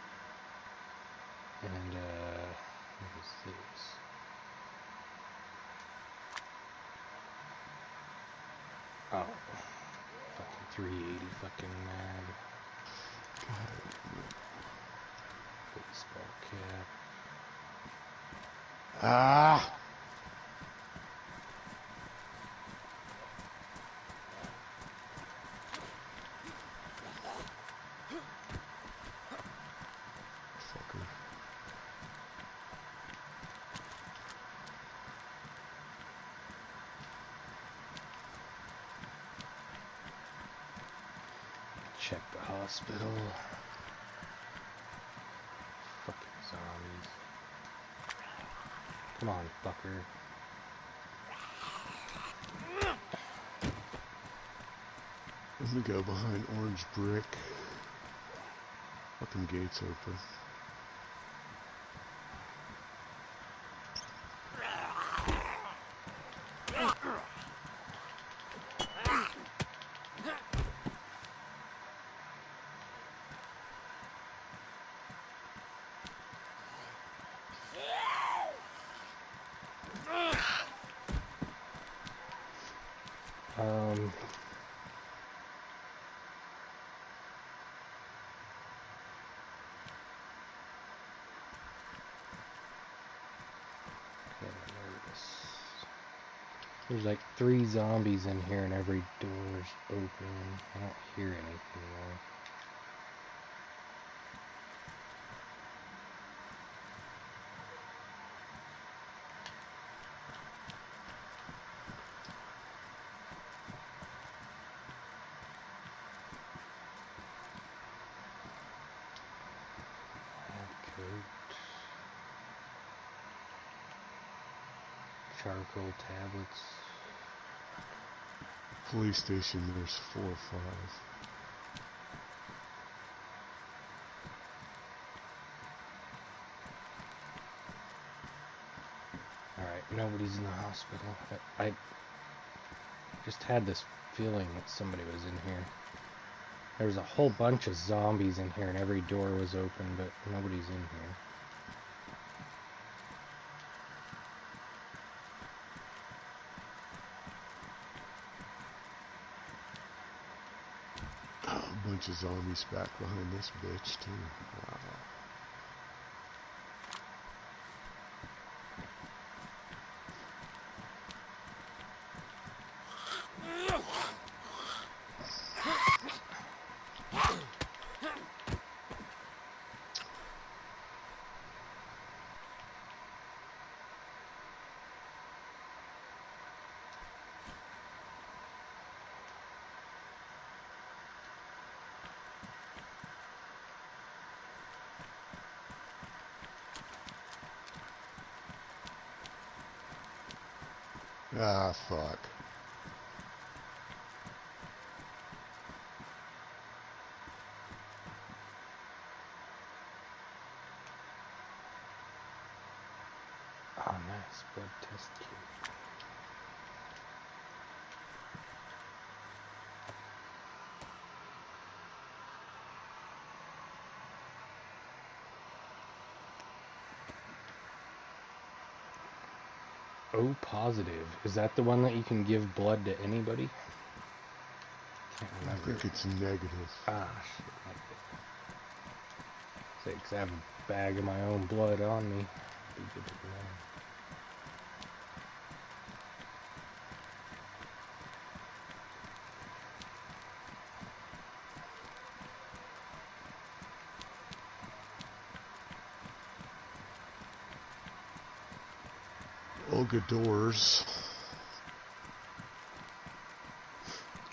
And, what is this? Oh. Fucking 380 fucking mag. Baseball cap. Ah! Fucker. Check the hospital. Fucking zombies. Come on, fucker. I'm gonna go behind orange brick. Fucking gates open. There's like 3 zombies in here and every door's open. I don't hear anything though. Okay. Charcoal tablets. Police station, there's 4 or 5. Alright, nobody's in the hospital. I just had this feeling that somebody was in here. There was a whole bunch of zombies in here and every door was open, but nobody's in here. A bunch of zombies back behind this bitch too. Wow. Ah, fuck. Oh, nice. Blood test kit. O positive. Is that the one that you can give blood to anybody? Can't I remember. think it's negative. Ah, shit. Okay. Say, 'cause I have a bag of my own blood on me. Be good to know. Olga doors.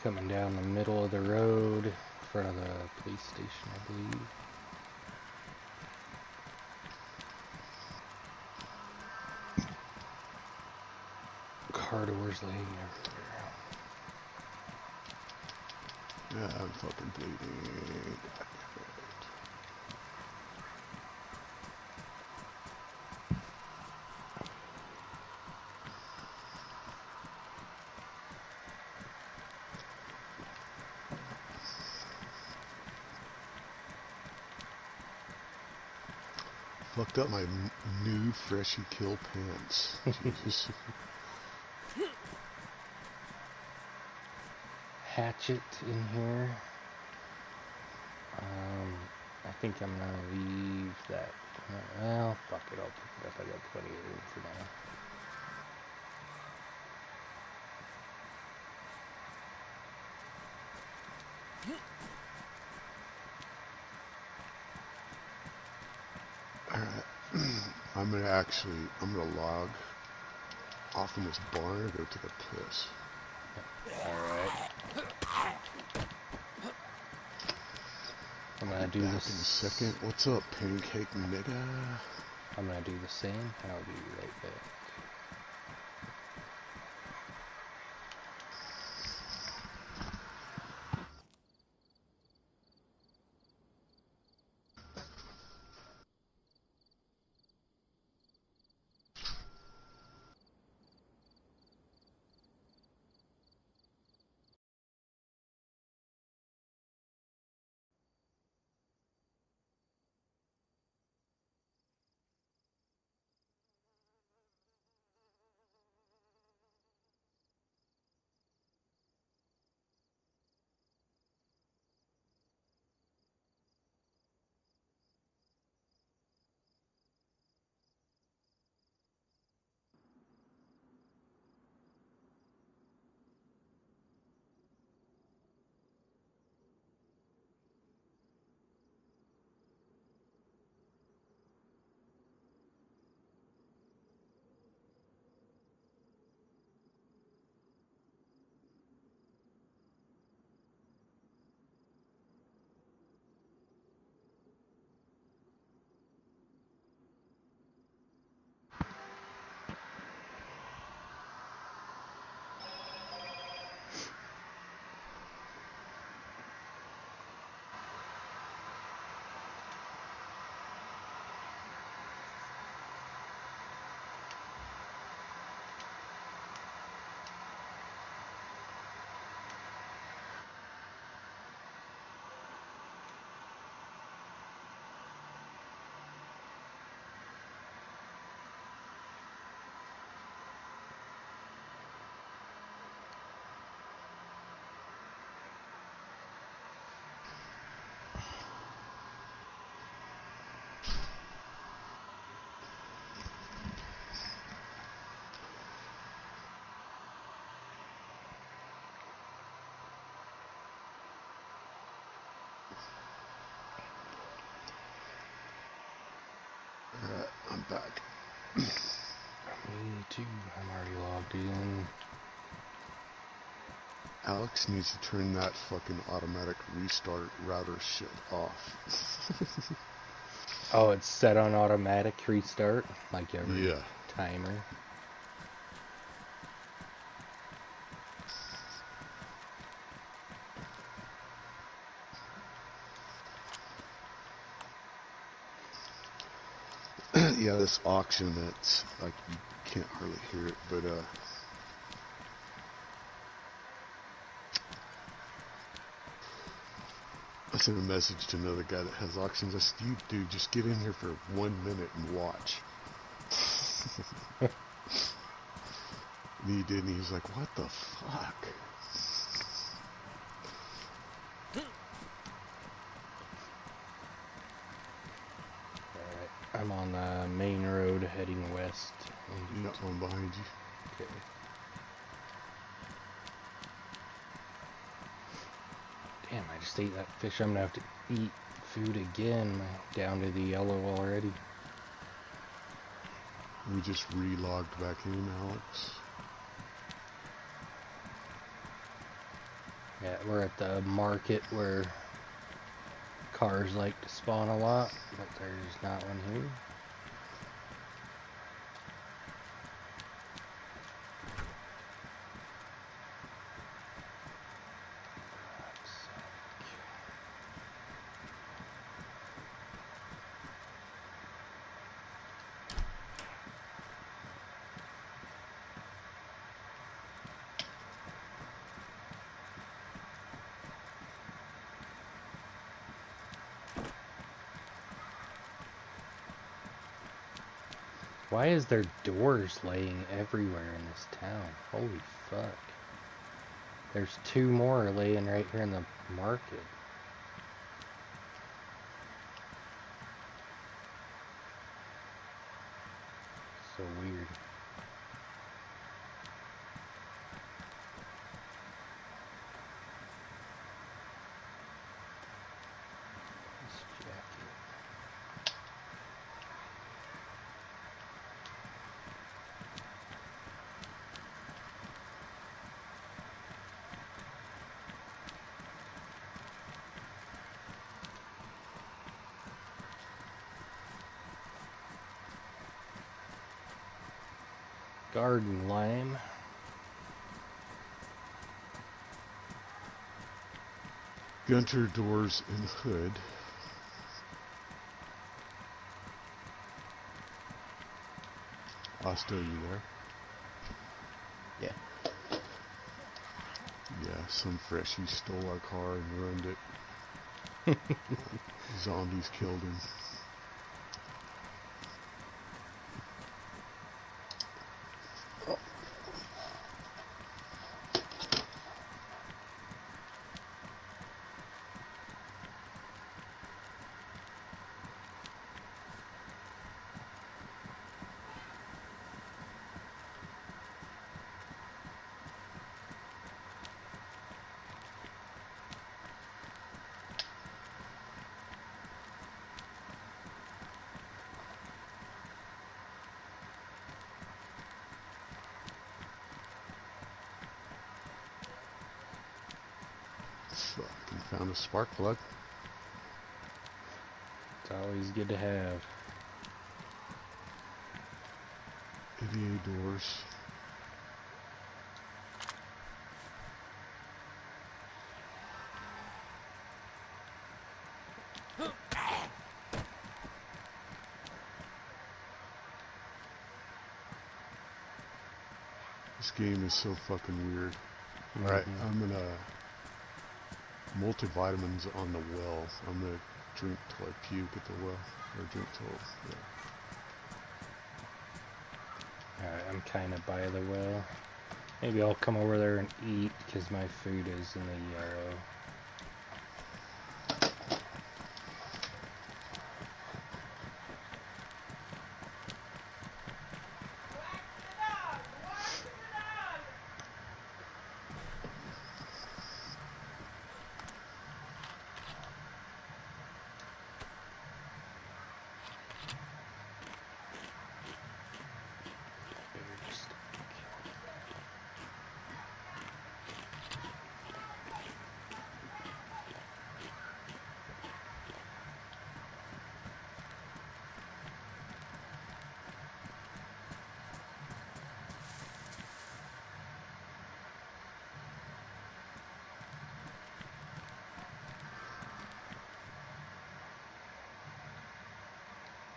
Coming down the middle of the road in front of the police station, I believe. Car doors laying everywhere. Yeah, I'm fucking bleeding. fucked up my new Freshie Kill pants. Jesus. Hatchet in here. I think I'm gonna leave that. Well, fuck it, I'll pick it up. I got plenty of room for now. Alright. I'm gonna log off in this barn and go take a piss. Alright. I'm gonna do Back this in a second. What's up, pancake nigga? I'm gonna do the same, and I'll be right back. Alright, I'm back. Me too. I'm already logged in. Alex needs to turn that fucking automatic restart router shit off. Oh, it's set on automatic restart, like every Yeah. timer. Yeah, this auction, that's like you can't hardly hear it, but I sent a message to another guy that has auctions. I said, "You dude, just get in here for 1 minute and watch." And he did, and he was like, "What the fuck?" Alright, I'm on the main road heading west. Yeah, I'm behind you. Okay. Damn, I just ate that fish. I'm gonna have to eat food again. Down to the yellow already. We just re-logged back in, Alex. Yeah, we're at the market where cars like to spawn a lot, but there's not one here. Why is there doors laying everywhere in this town? Holy fuck. There's 2 more laying right here in the market. So weird. This jacket. Garden lime. Gunter doors and hood. Asta, you there? Yeah. Yeah, some freshie stole our car and ruined it. Zombies killed him. Fucking found a spark plug. It's always good to have. ADA doors. This game is so fucking weird. Alright, I'm gonna multivitamins on the well. I'm gonna drink till I puke at the well. Or drink till, yeah. Alright, I'm kind of by the well. Maybe I'll come over there and eat because my food is in the yarrow.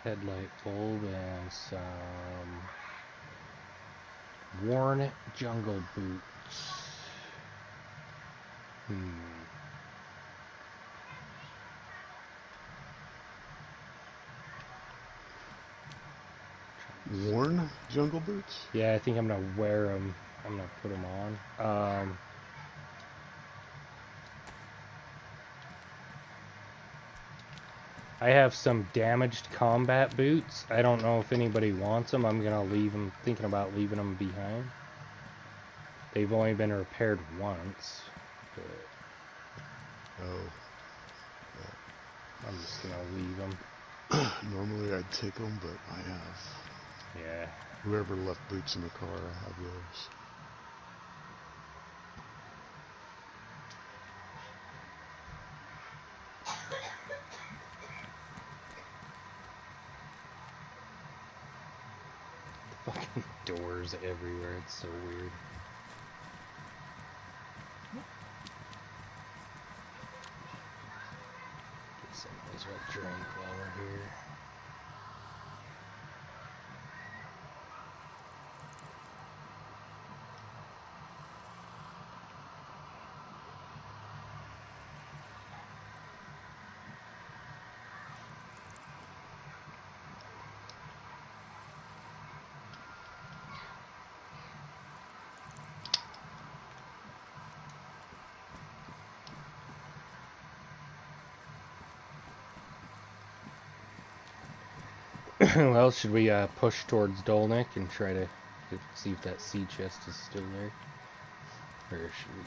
Headlight bulb and some worn jungle boots. Worn jungle boots? Yeah, I think I'm gonna wear them. I'm gonna put them on. I have some damaged combat boots. I don't know if anybody wants them. I'm gonna leave them. Thinking about leaving them behind. They've only been repaired once. But Oh. I'm just gonna leave them. Normally I'd take them, but I have. Yeah. Whoever left boots in the car, I have those. Fucking doors everywhere. It's so weird. Guess I might as well drink while we're here. Well, should we push towards Dolnik and try to see if that sea chest is still there? Or should we...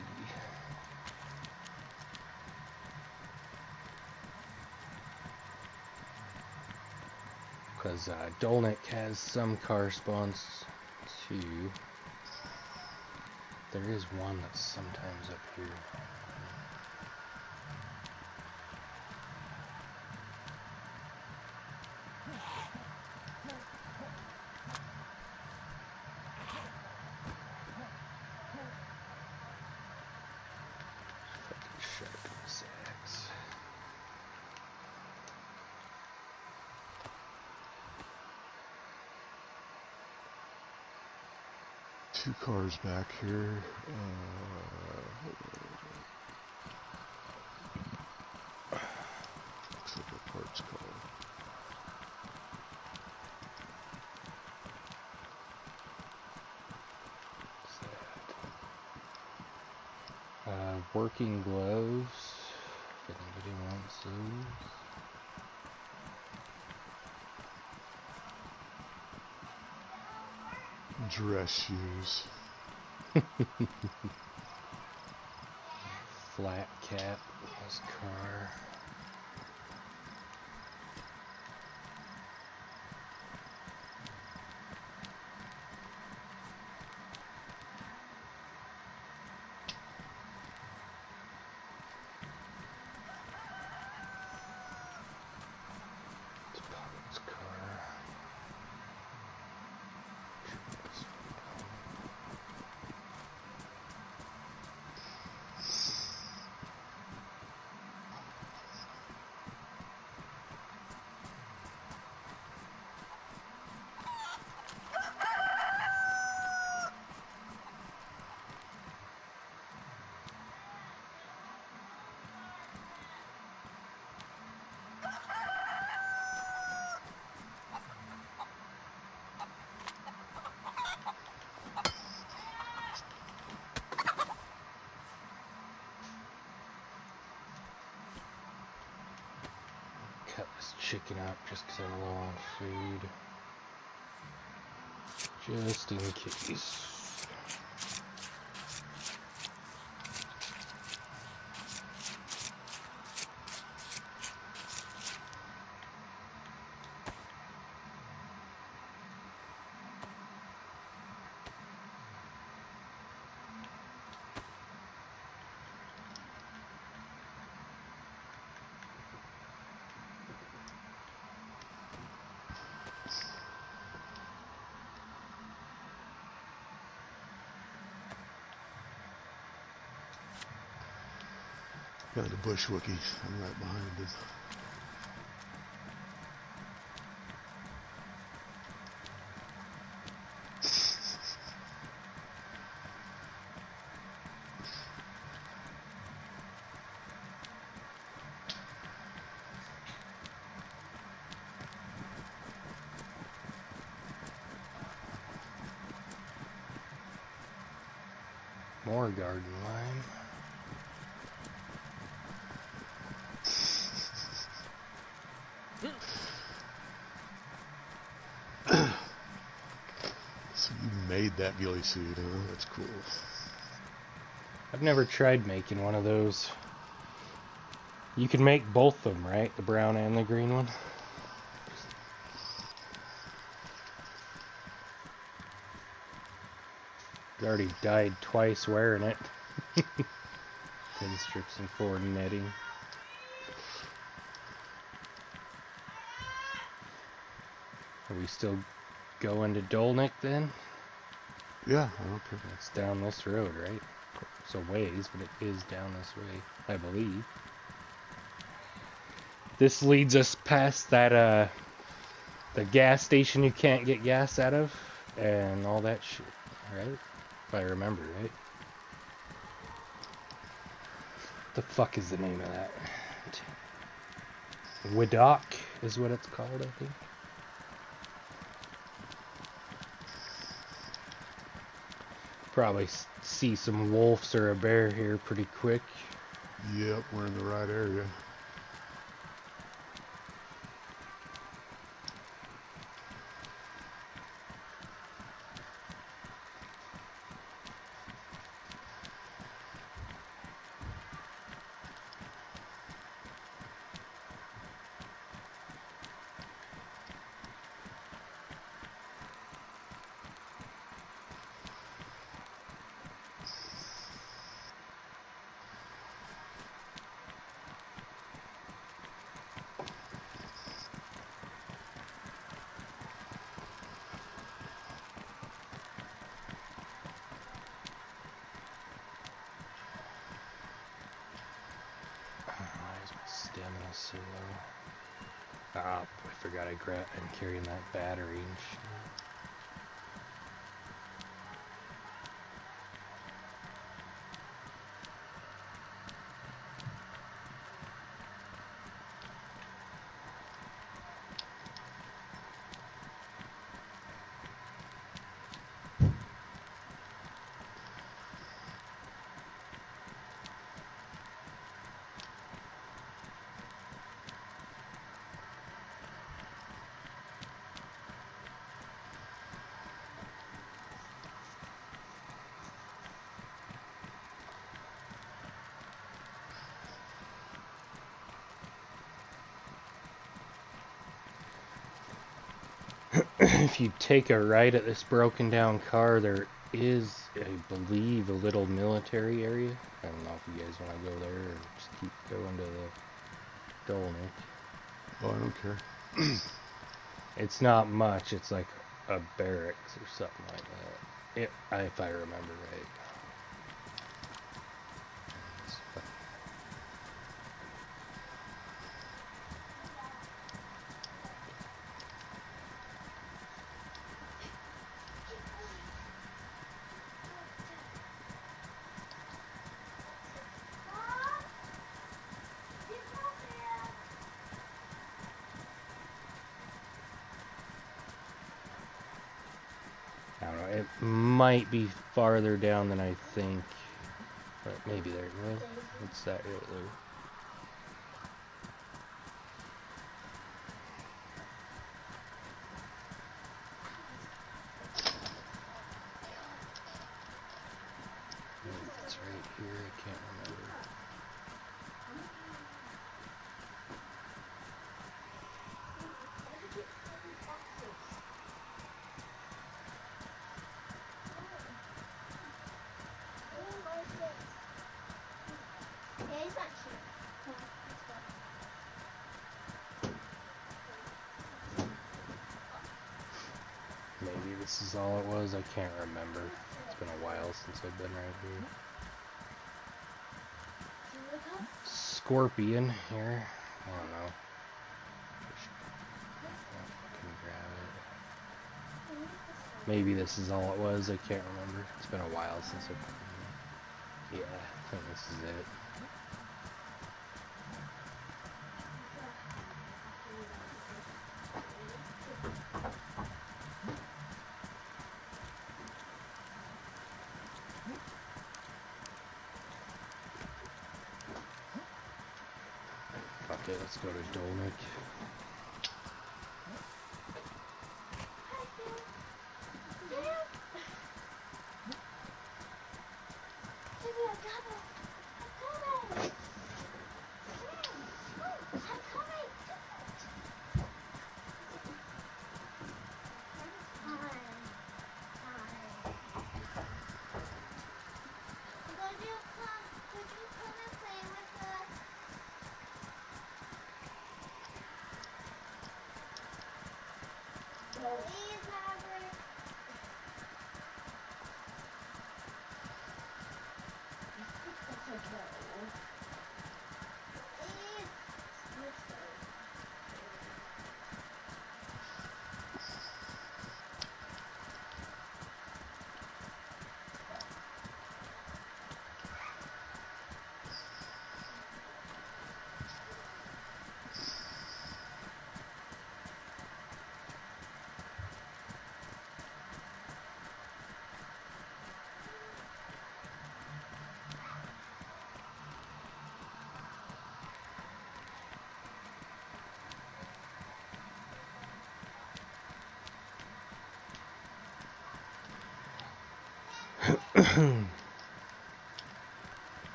Because Dolnik has some car spawns too. There is one that's sometimes up here. Fucking sharp sacks. Two cars back here. Looks like a parts car. Working gloves, if anybody wants those. Dress shoes. Flat cap in this car. Cut this chicken up just because I'm low on food. Just in case. Got the bush wookie. I'm right behind him. More garden lime. So you made that ghillie suit, huh? That's cool. I've never tried making one of those. You can make both of them, right? The brown and the green one? I already died twice wearing it. Pin strips and forward netting. Are we still going to Dolnik then? Yeah, I don't care. It's down this road, right? It's a ways, but it is down this way, I believe. This leads us past that, the gas station you can't get gas out of, and all that shit, right? If I remember, right? The fuck is the name of that? Widok is what it's called, I think. Probably see some wolves or a bear here pretty quick. Yep, we're in the right area. Ah, I forgot I'm carrying that battery and shit. If you take a right at this broken down car, there is, I believe, a little military area. I don't know if you guys want to go there or just keep going to the Dolnik. Oh, I don't care. It's not much. It's like a barracks or something like that. If I remember right. I don't know. It might be farther down than I think. But maybe there. Well, what's that right there? Maybe it's right here. I can't remember. Maybe this is all it was. I can't remember. It's been a while since I've been right here. Scorpion here. I don't know. Can grab it. Maybe this is all it was. I can't remember. It's been a while since I've been here. Yeah, I think this is it. Okay, let's go to Dolnik.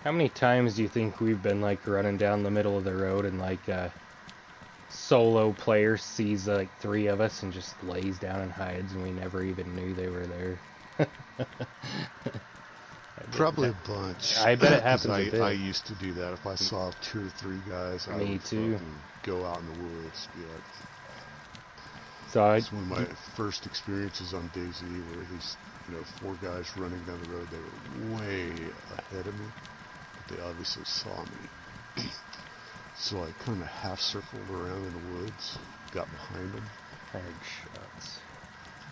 How many times do you think we've been like running down the middle of the road and like solo player sees like three of us and just lays down and hides and we never even knew they were there? Probably a bunch. I bet it happens a bit. I used to do that. If I saw 2 or 3 guys, I would fucking go out in the woods. Be like, it's one of my first experiences on DayZ where these, 4 guys running down the road. They were way ahead of me, but they obviously saw me. So I kind of half circled around in the woods, got behind them. Headshots.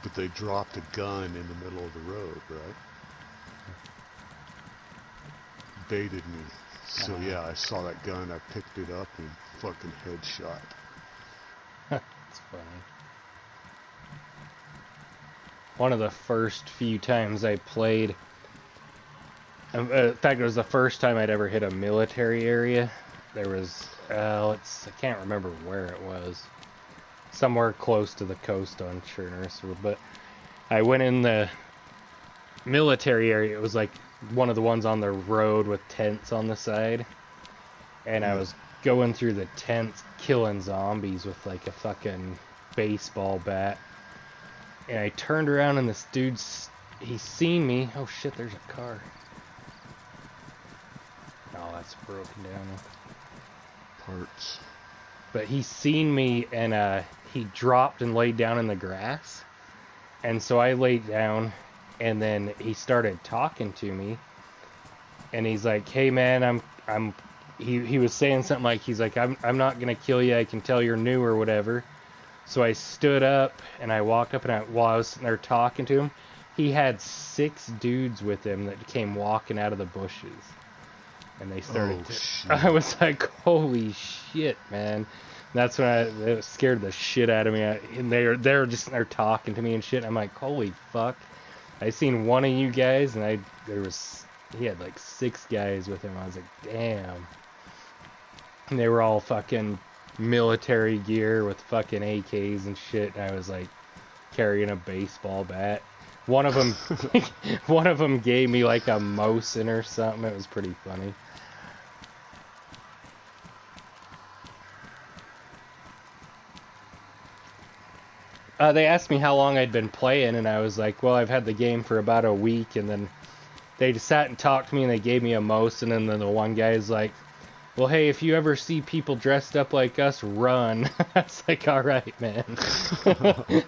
But they dropped a gun in the middle of the road, right? Baited me. So yeah, I saw that gun, I picked it up and fucking headshot. It's funny. One of the first few times I played, in fact it was the first time I'd ever hit a military area. There was, I can't remember where it was. Somewhere close to the coast on Chernus, but I went in the military area. It was like one of the ones on the road with tents on the side. And I was going through the tents killing zombies with like a fucking baseball bat. And I turned around and this dude's, he's seen me. Oh shit, there's a car. Oh, that's broken down. Parts. But he seen me and he dropped and laid down in the grass. And so I laid down and then he started talking to me. And he's like, "Hey man, he was saying something like, he's like, I'm not gonna kill you, I can tell you're new or whatever." So I stood up and I walked up and while I was sitting there talking to him, he had 6 dudes with him that came walking out of the bushes. And they started I was like, holy shit, man. That's when it scared the shit out of me. And they're just they're talking to me and shit. I'm like, holy fuck. I seen one of you guys and he had like 6 guys with him. I was like, damn. And they were all fucking military gear with fucking AKs and shit. And I was like carrying a baseball bat. One of them gave me like a Mosin or something. It was pretty funny. They asked me how long I'd been playing, and I was like, well, I've had the game for about a week, and then they just sat and talked to me, and they gave me a Mosin, and then the one guy's like, well, hey, if you ever see people dressed up like us, run. I was like, all right, man. Because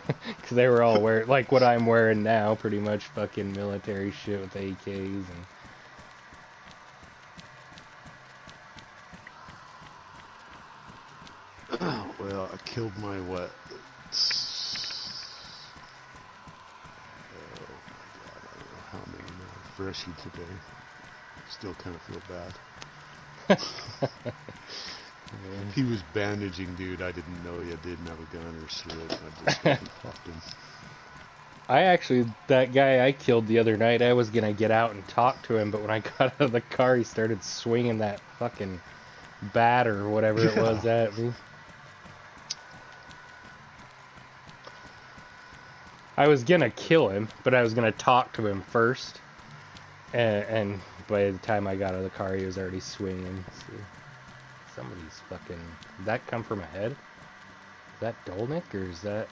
they were all wearing, like what I'm wearing now, pretty much fucking military shit with AKs and... Well, I killed my what? Oh my god, I don't know how many more. Freshy today. Still kind of feel bad. He was bandaging, dude. I didn't know you didn't have a gun or shit. I just fucking popped him. That guy I killed the other night, I was gonna get out and talk to him, but when I got out of the car, he started swinging that fucking bat or whatever it was at me. I was gonna kill him, but I was gonna talk to him first. And by the time I got out of the car, he was already swinging. So somebody's fucking... Did that come from ahead? Is that Dolnik, or is that...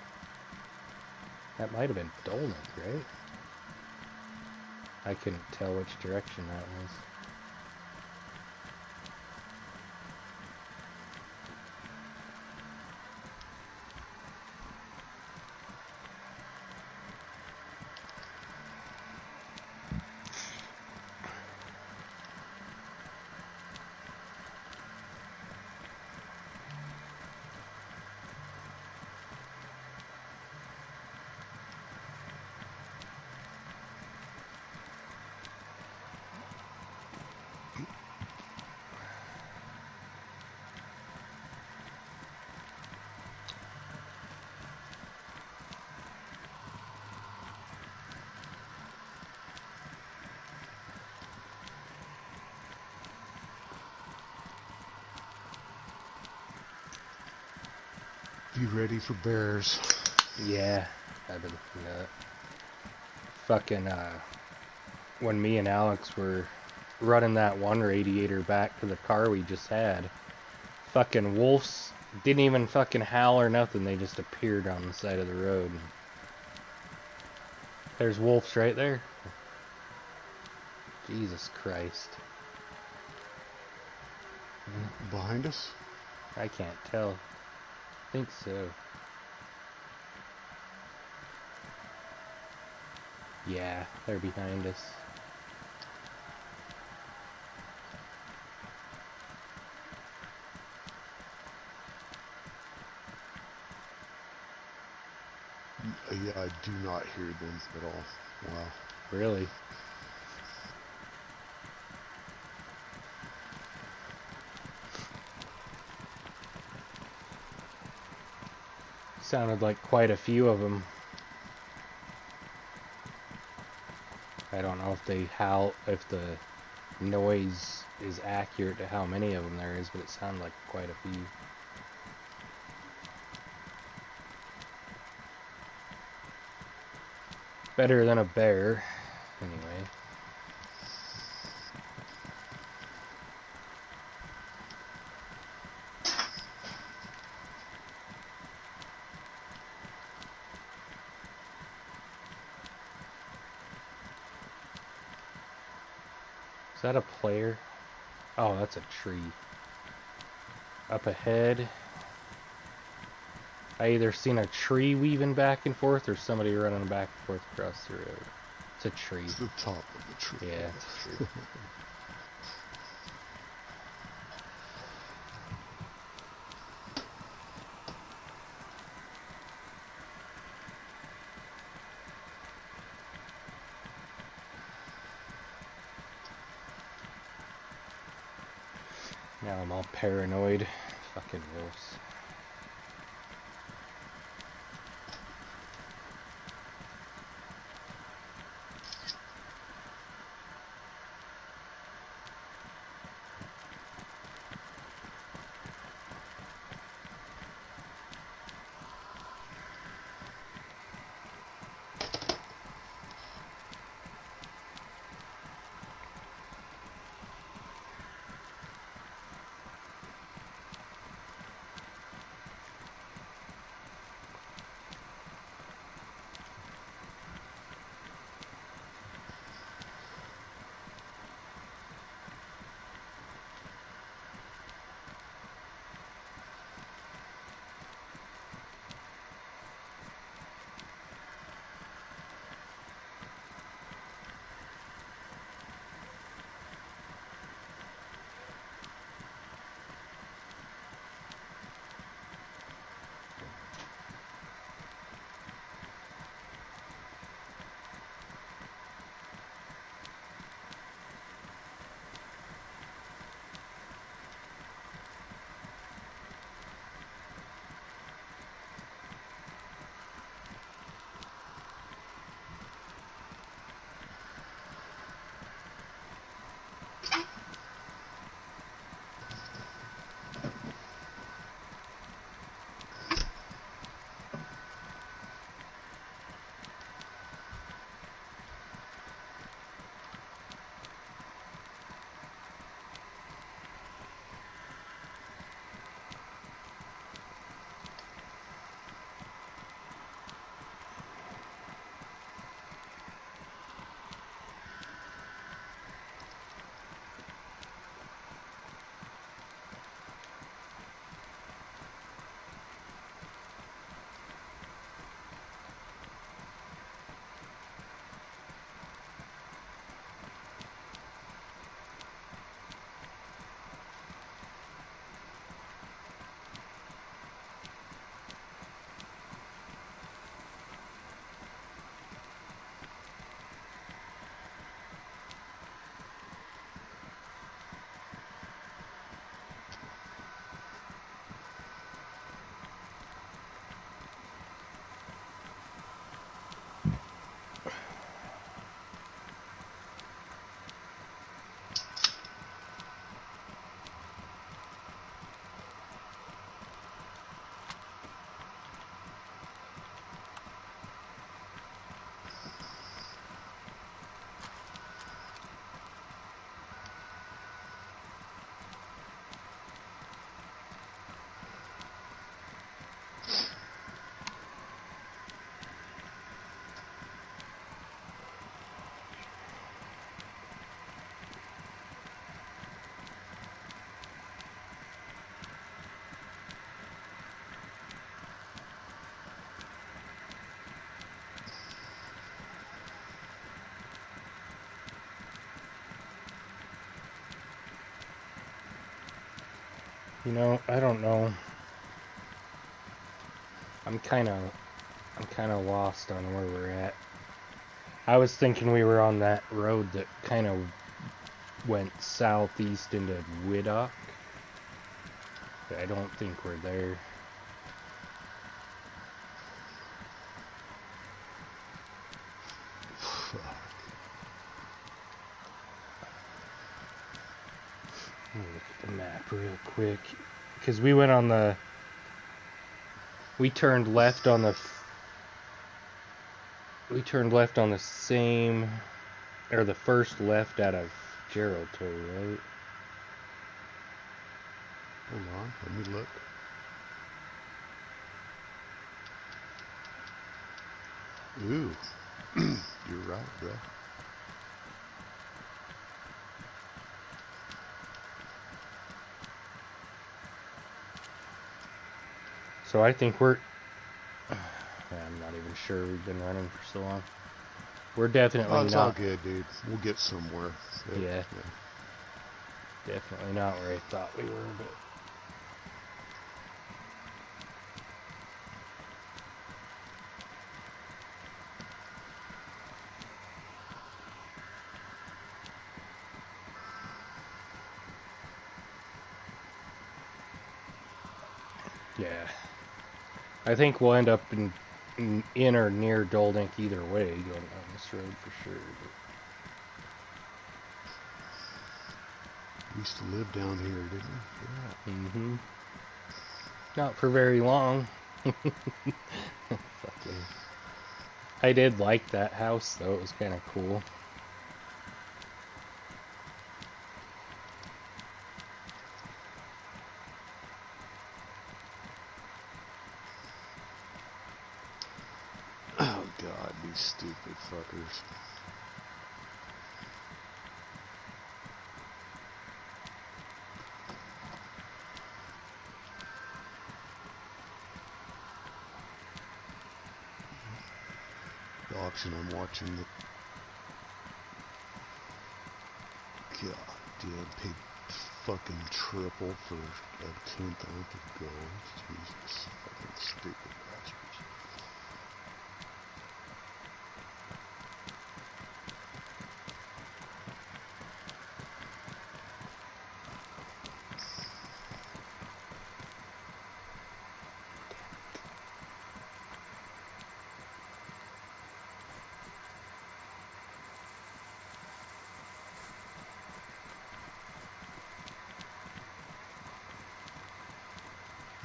That might have been Dolnik, right? I couldn't tell which direction that was. Be ready for bears. Yeah, I've been fucking when me and Alex were running that one radiator back to the car we just had, fucking wolves didn't even fucking howl or nothing. They just appeared on the side of the road. There's wolves right there. Jesus Christ. Behind us? I can't tell. I think so. Yeah, they're behind us. Yeah, I do not hear them at all. Wow. Really? Sounded like quite a few of them. I don't know if if the noise is accurate to how many of them there is, but it sounded like quite a few. Better than a bear, anyway. Is that a player? Oh, that's a tree. Up ahead, I either seen a tree weaving back and forth or somebody running back and forth across the road. It's a tree. It's the top of the tree. Yeah, it's a tree. Now I'm all paranoid. Fucking wolves. You know, I don't know. I'm I'm kind of lost on where we're at. I was thinking we were on that road that kind of went southeast into Widdock. But I don't think we're there. Let me look at the map real quick. Because we went on the... We turned left on the... We turned left on the same... Or the first left out of Gerald, right? Hold on, let me look. Ooh, you're right, bro. So I think we're... I'm not even sure, we've been running for so long. We're definitely Oh, it's not... all good, dude. We'll get somewhere. Yeah. Definitely not where I thought we were, but... Yeah. I think we'll end up in or near Dolnik either way, going down this road for sure. But... We used to live down here, didn't we? Yeah. Mm-hmm. Not for very long. Fucking... I did like that house, though. It was kind of cool. Oh, God, these stupid fuckers. The auction I'm watching, the... God damn, paid fucking triple for a 10th ounce of gold. Jesus, fucking stupid bastards.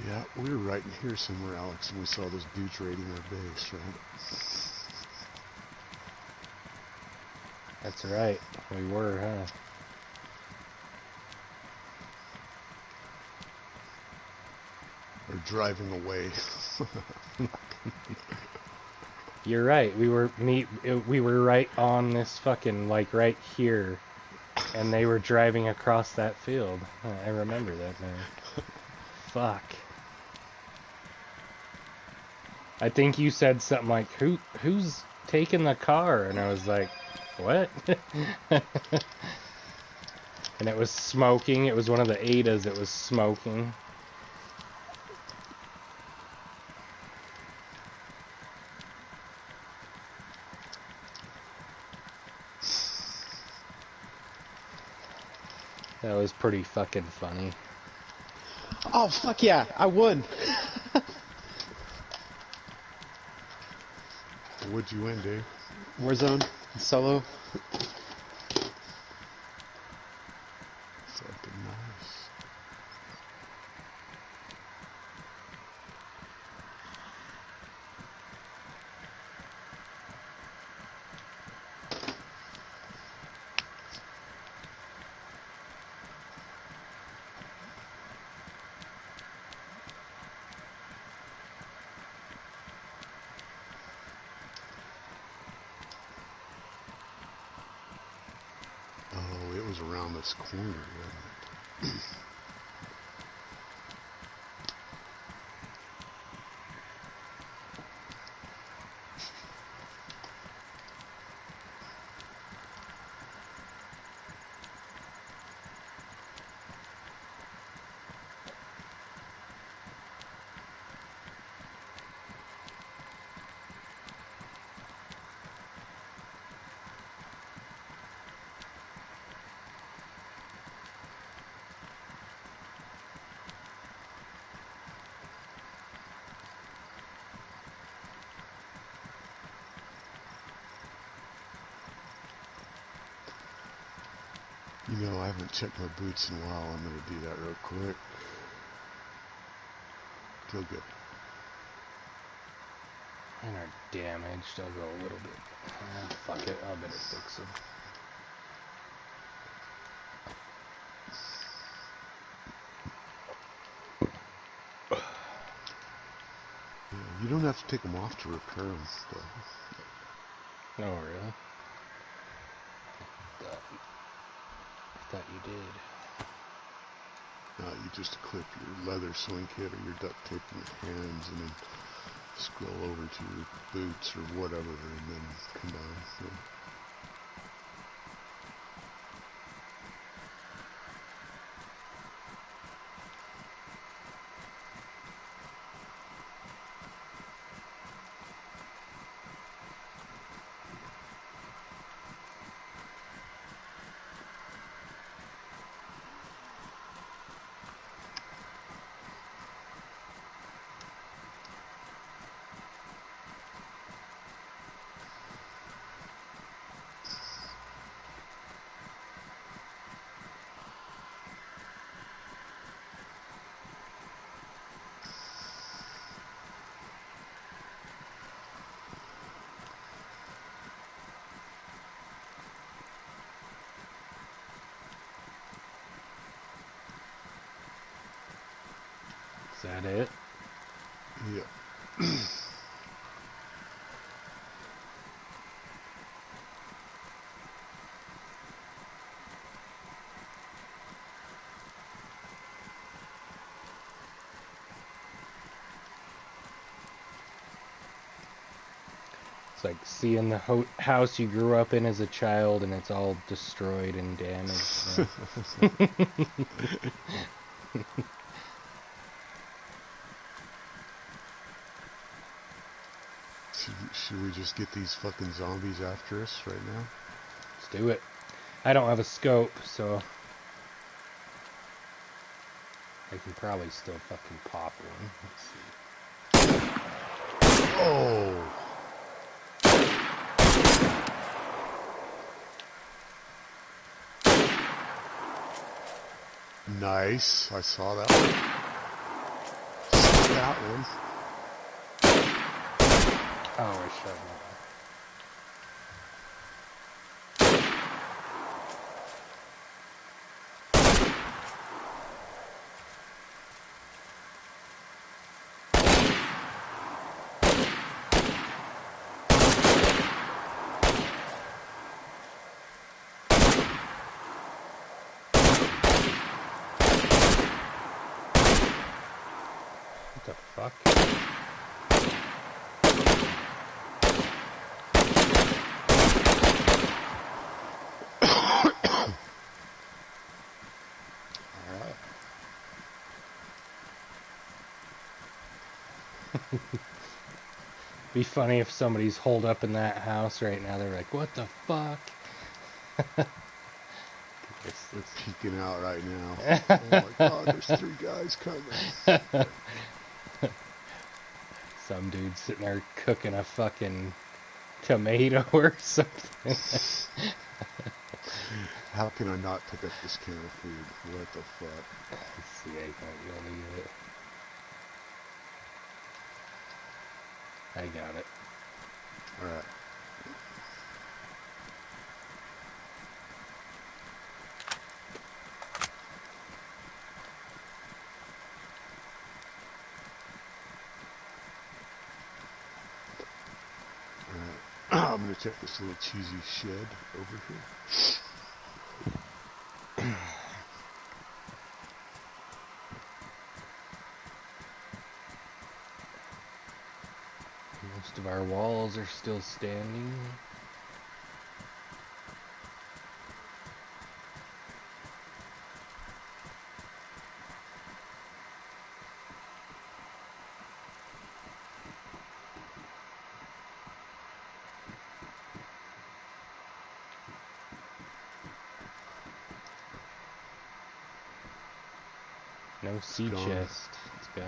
Yeah, we were right in here somewhere, Alex, and we saw those dudes raiding our base, right? That's right. We were, huh? Or driving away. You're right. We were right on this fucking, like, right here. And they were driving across that field. I remember that now. Fuck. I think you said something like, who's taking the car? And I was like, what? And it was smoking. It was one of the Adas that was smoking. That was pretty fucking funny. Oh, fuck yeah, I won. What'd you win, Dave? Warzone, solo. Fucking nice. Oh, it was around this corner, wasn't it? You know, I haven't checked my boots in a while. I'm gonna do that real quick. Feel good. Mine are damaged. I'll go a little bit. Fuck it. I'll better fix them. Yeah, you don't have to take them off to repair them, though. Oh, really? Thought you did. You just clip your leather swing kit or your duct tape in your hands and then scroll over to your boots or whatever and then combine. So. Is that it? Yeah. It's like seeing the house you grew up in as a child and it's all destroyed and damaged. Should we just get these fucking zombies after us right now? Let's do it. I don't have a scope, so I can probably still fucking pop one. Let's see. Oh! Nice. I saw that one. Saw that one. Oh, I shot that. What the fuck? Be funny if somebody's holed up in that house right now. They're like, "What the fuck?" They're peeking out right now. Oh my god, there's 3 guys coming. Some dude sitting there cooking a fucking tomato or something. How can I not pick up this can of food? What the fuck? Let's see, I might be able to get it. I got it. Alright. I'm going to check this little cheesy shed over here. Most of our walls are still standing. No sea Gone. chest. Let's go.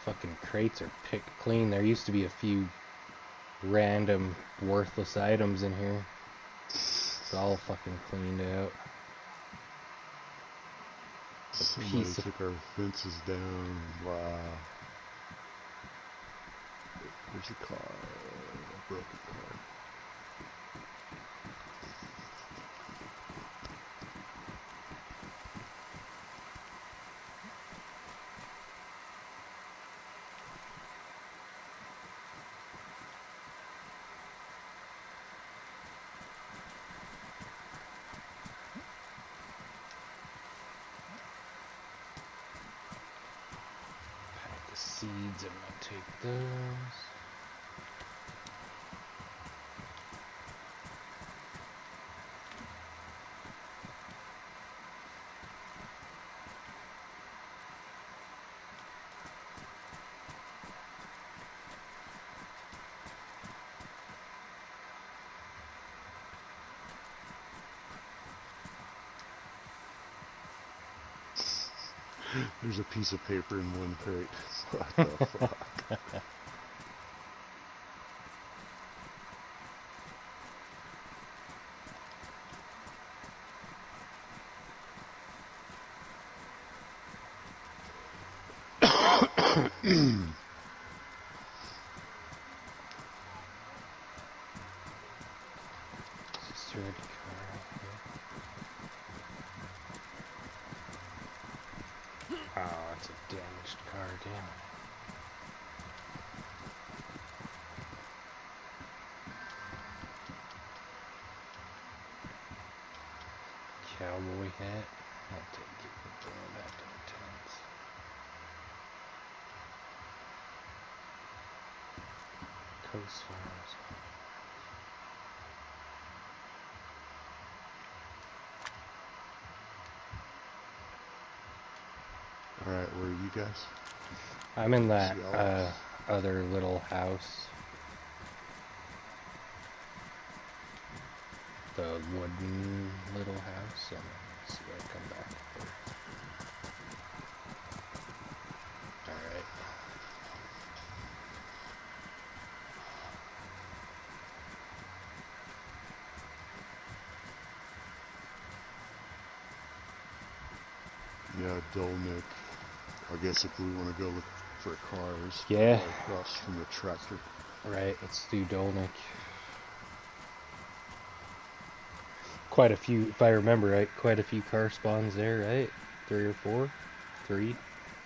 Fucking crates are picked clean. There used to be a few random worthless items in here. all fucking cleaned out. Somebody took our fences down. Wow. There's a car. A broken car. Seeds, I'm gonna take those. There's a piece of paper in one crate. What the fuck? Oh, that's a damaged car, damn it. Cowboy hat. I'll take it and throw it back to the tents. Coast Farms. Alright, where are you guys? I'm in that other little house. The wooden little house. I'm gonna see if I come back there. Alright. Yeah, Dolnick. I guess if we want to go look for cars. Yeah. Across from the tractor. Right, let's do Dolnick. Quite a few, if I remember right, quite a few car spawns there, right? 3 or 4? 3?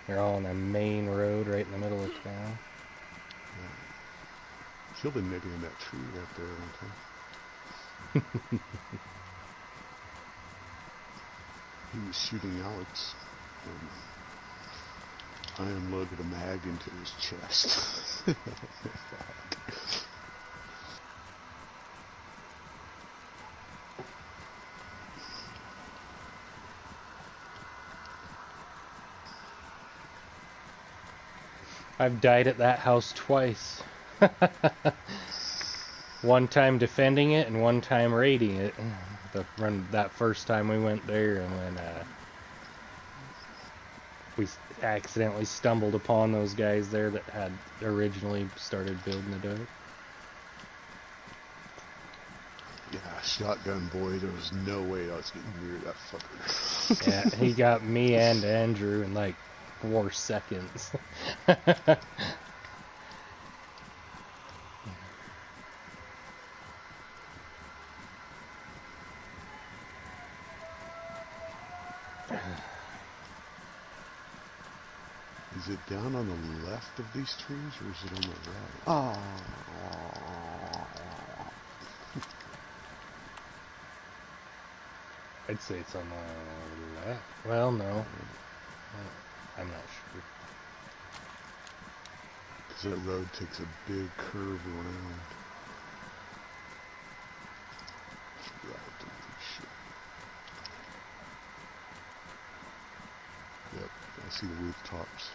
They're all on the main road right in the middle of town. Yeah. Killed him maybe in that tree right there one time. He was shooting Alex. I unloaded a mag into his chest. I've died at that house twice. One time defending it and one time raiding it. That first time we went there, and then we accidentally stumbled upon those guys there that had originally started building it up. Yeah, shotgun boy, there was no way I was getting near that fucker. Yeah, he got me and Andrew in like 4 seconds. Is it down on the left of these trees, or is it on the right? Oh. I'd say it's on the left. Well, no. I'm not sure. Because that road takes a big curve around. Right, I'm pretty sure. Yep, I see the rooftops.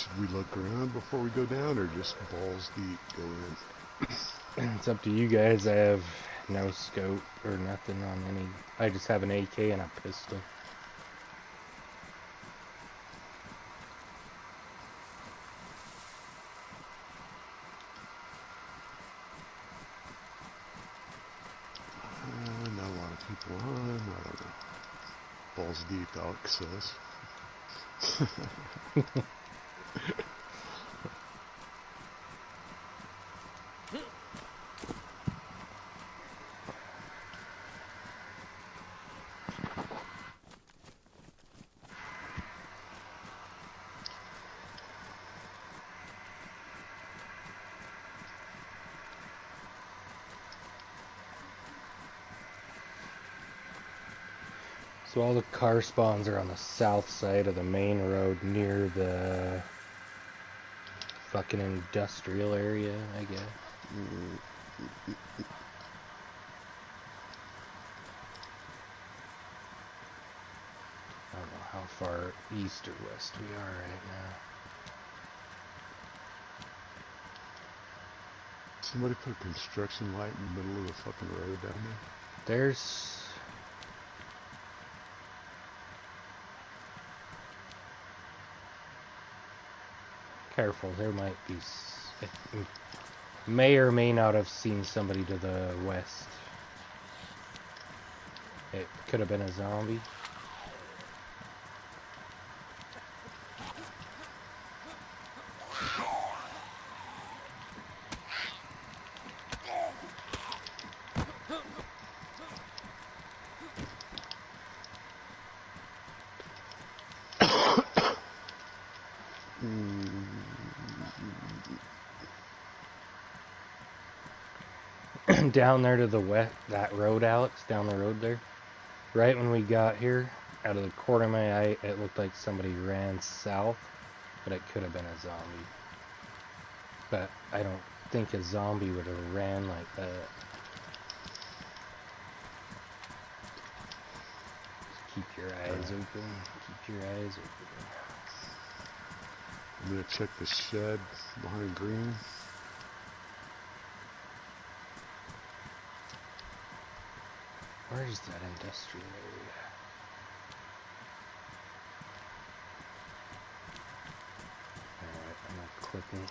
Should we look around before we go down, or just balls deep go in? It's up to you guys. I have no scope or nothing on any. I just have an AK and a pistol. Not a lot of people on. I don't know. Balls deep, Alex says. So all the car spawns are on the south side of the main road near the fucking industrial area, I guess. I don't know how far east or west we are right now. Somebody put a construction light in the middle of the fucking road down there. There's... Careful, there might be... May or may not have seen somebody to the west. It could have been a zombie. Down there to the west, that road, Alex, down the road there. Right when we got here, out of the corner of my eye, it looked like somebody ran south, but it could have been a zombie. But I don't think a zombie would have ran like that. Just keep your eyes open. Keep your eyes open. I'm gonna check the shed behind green. Where's that industrial area? Alright, I'm not clicking.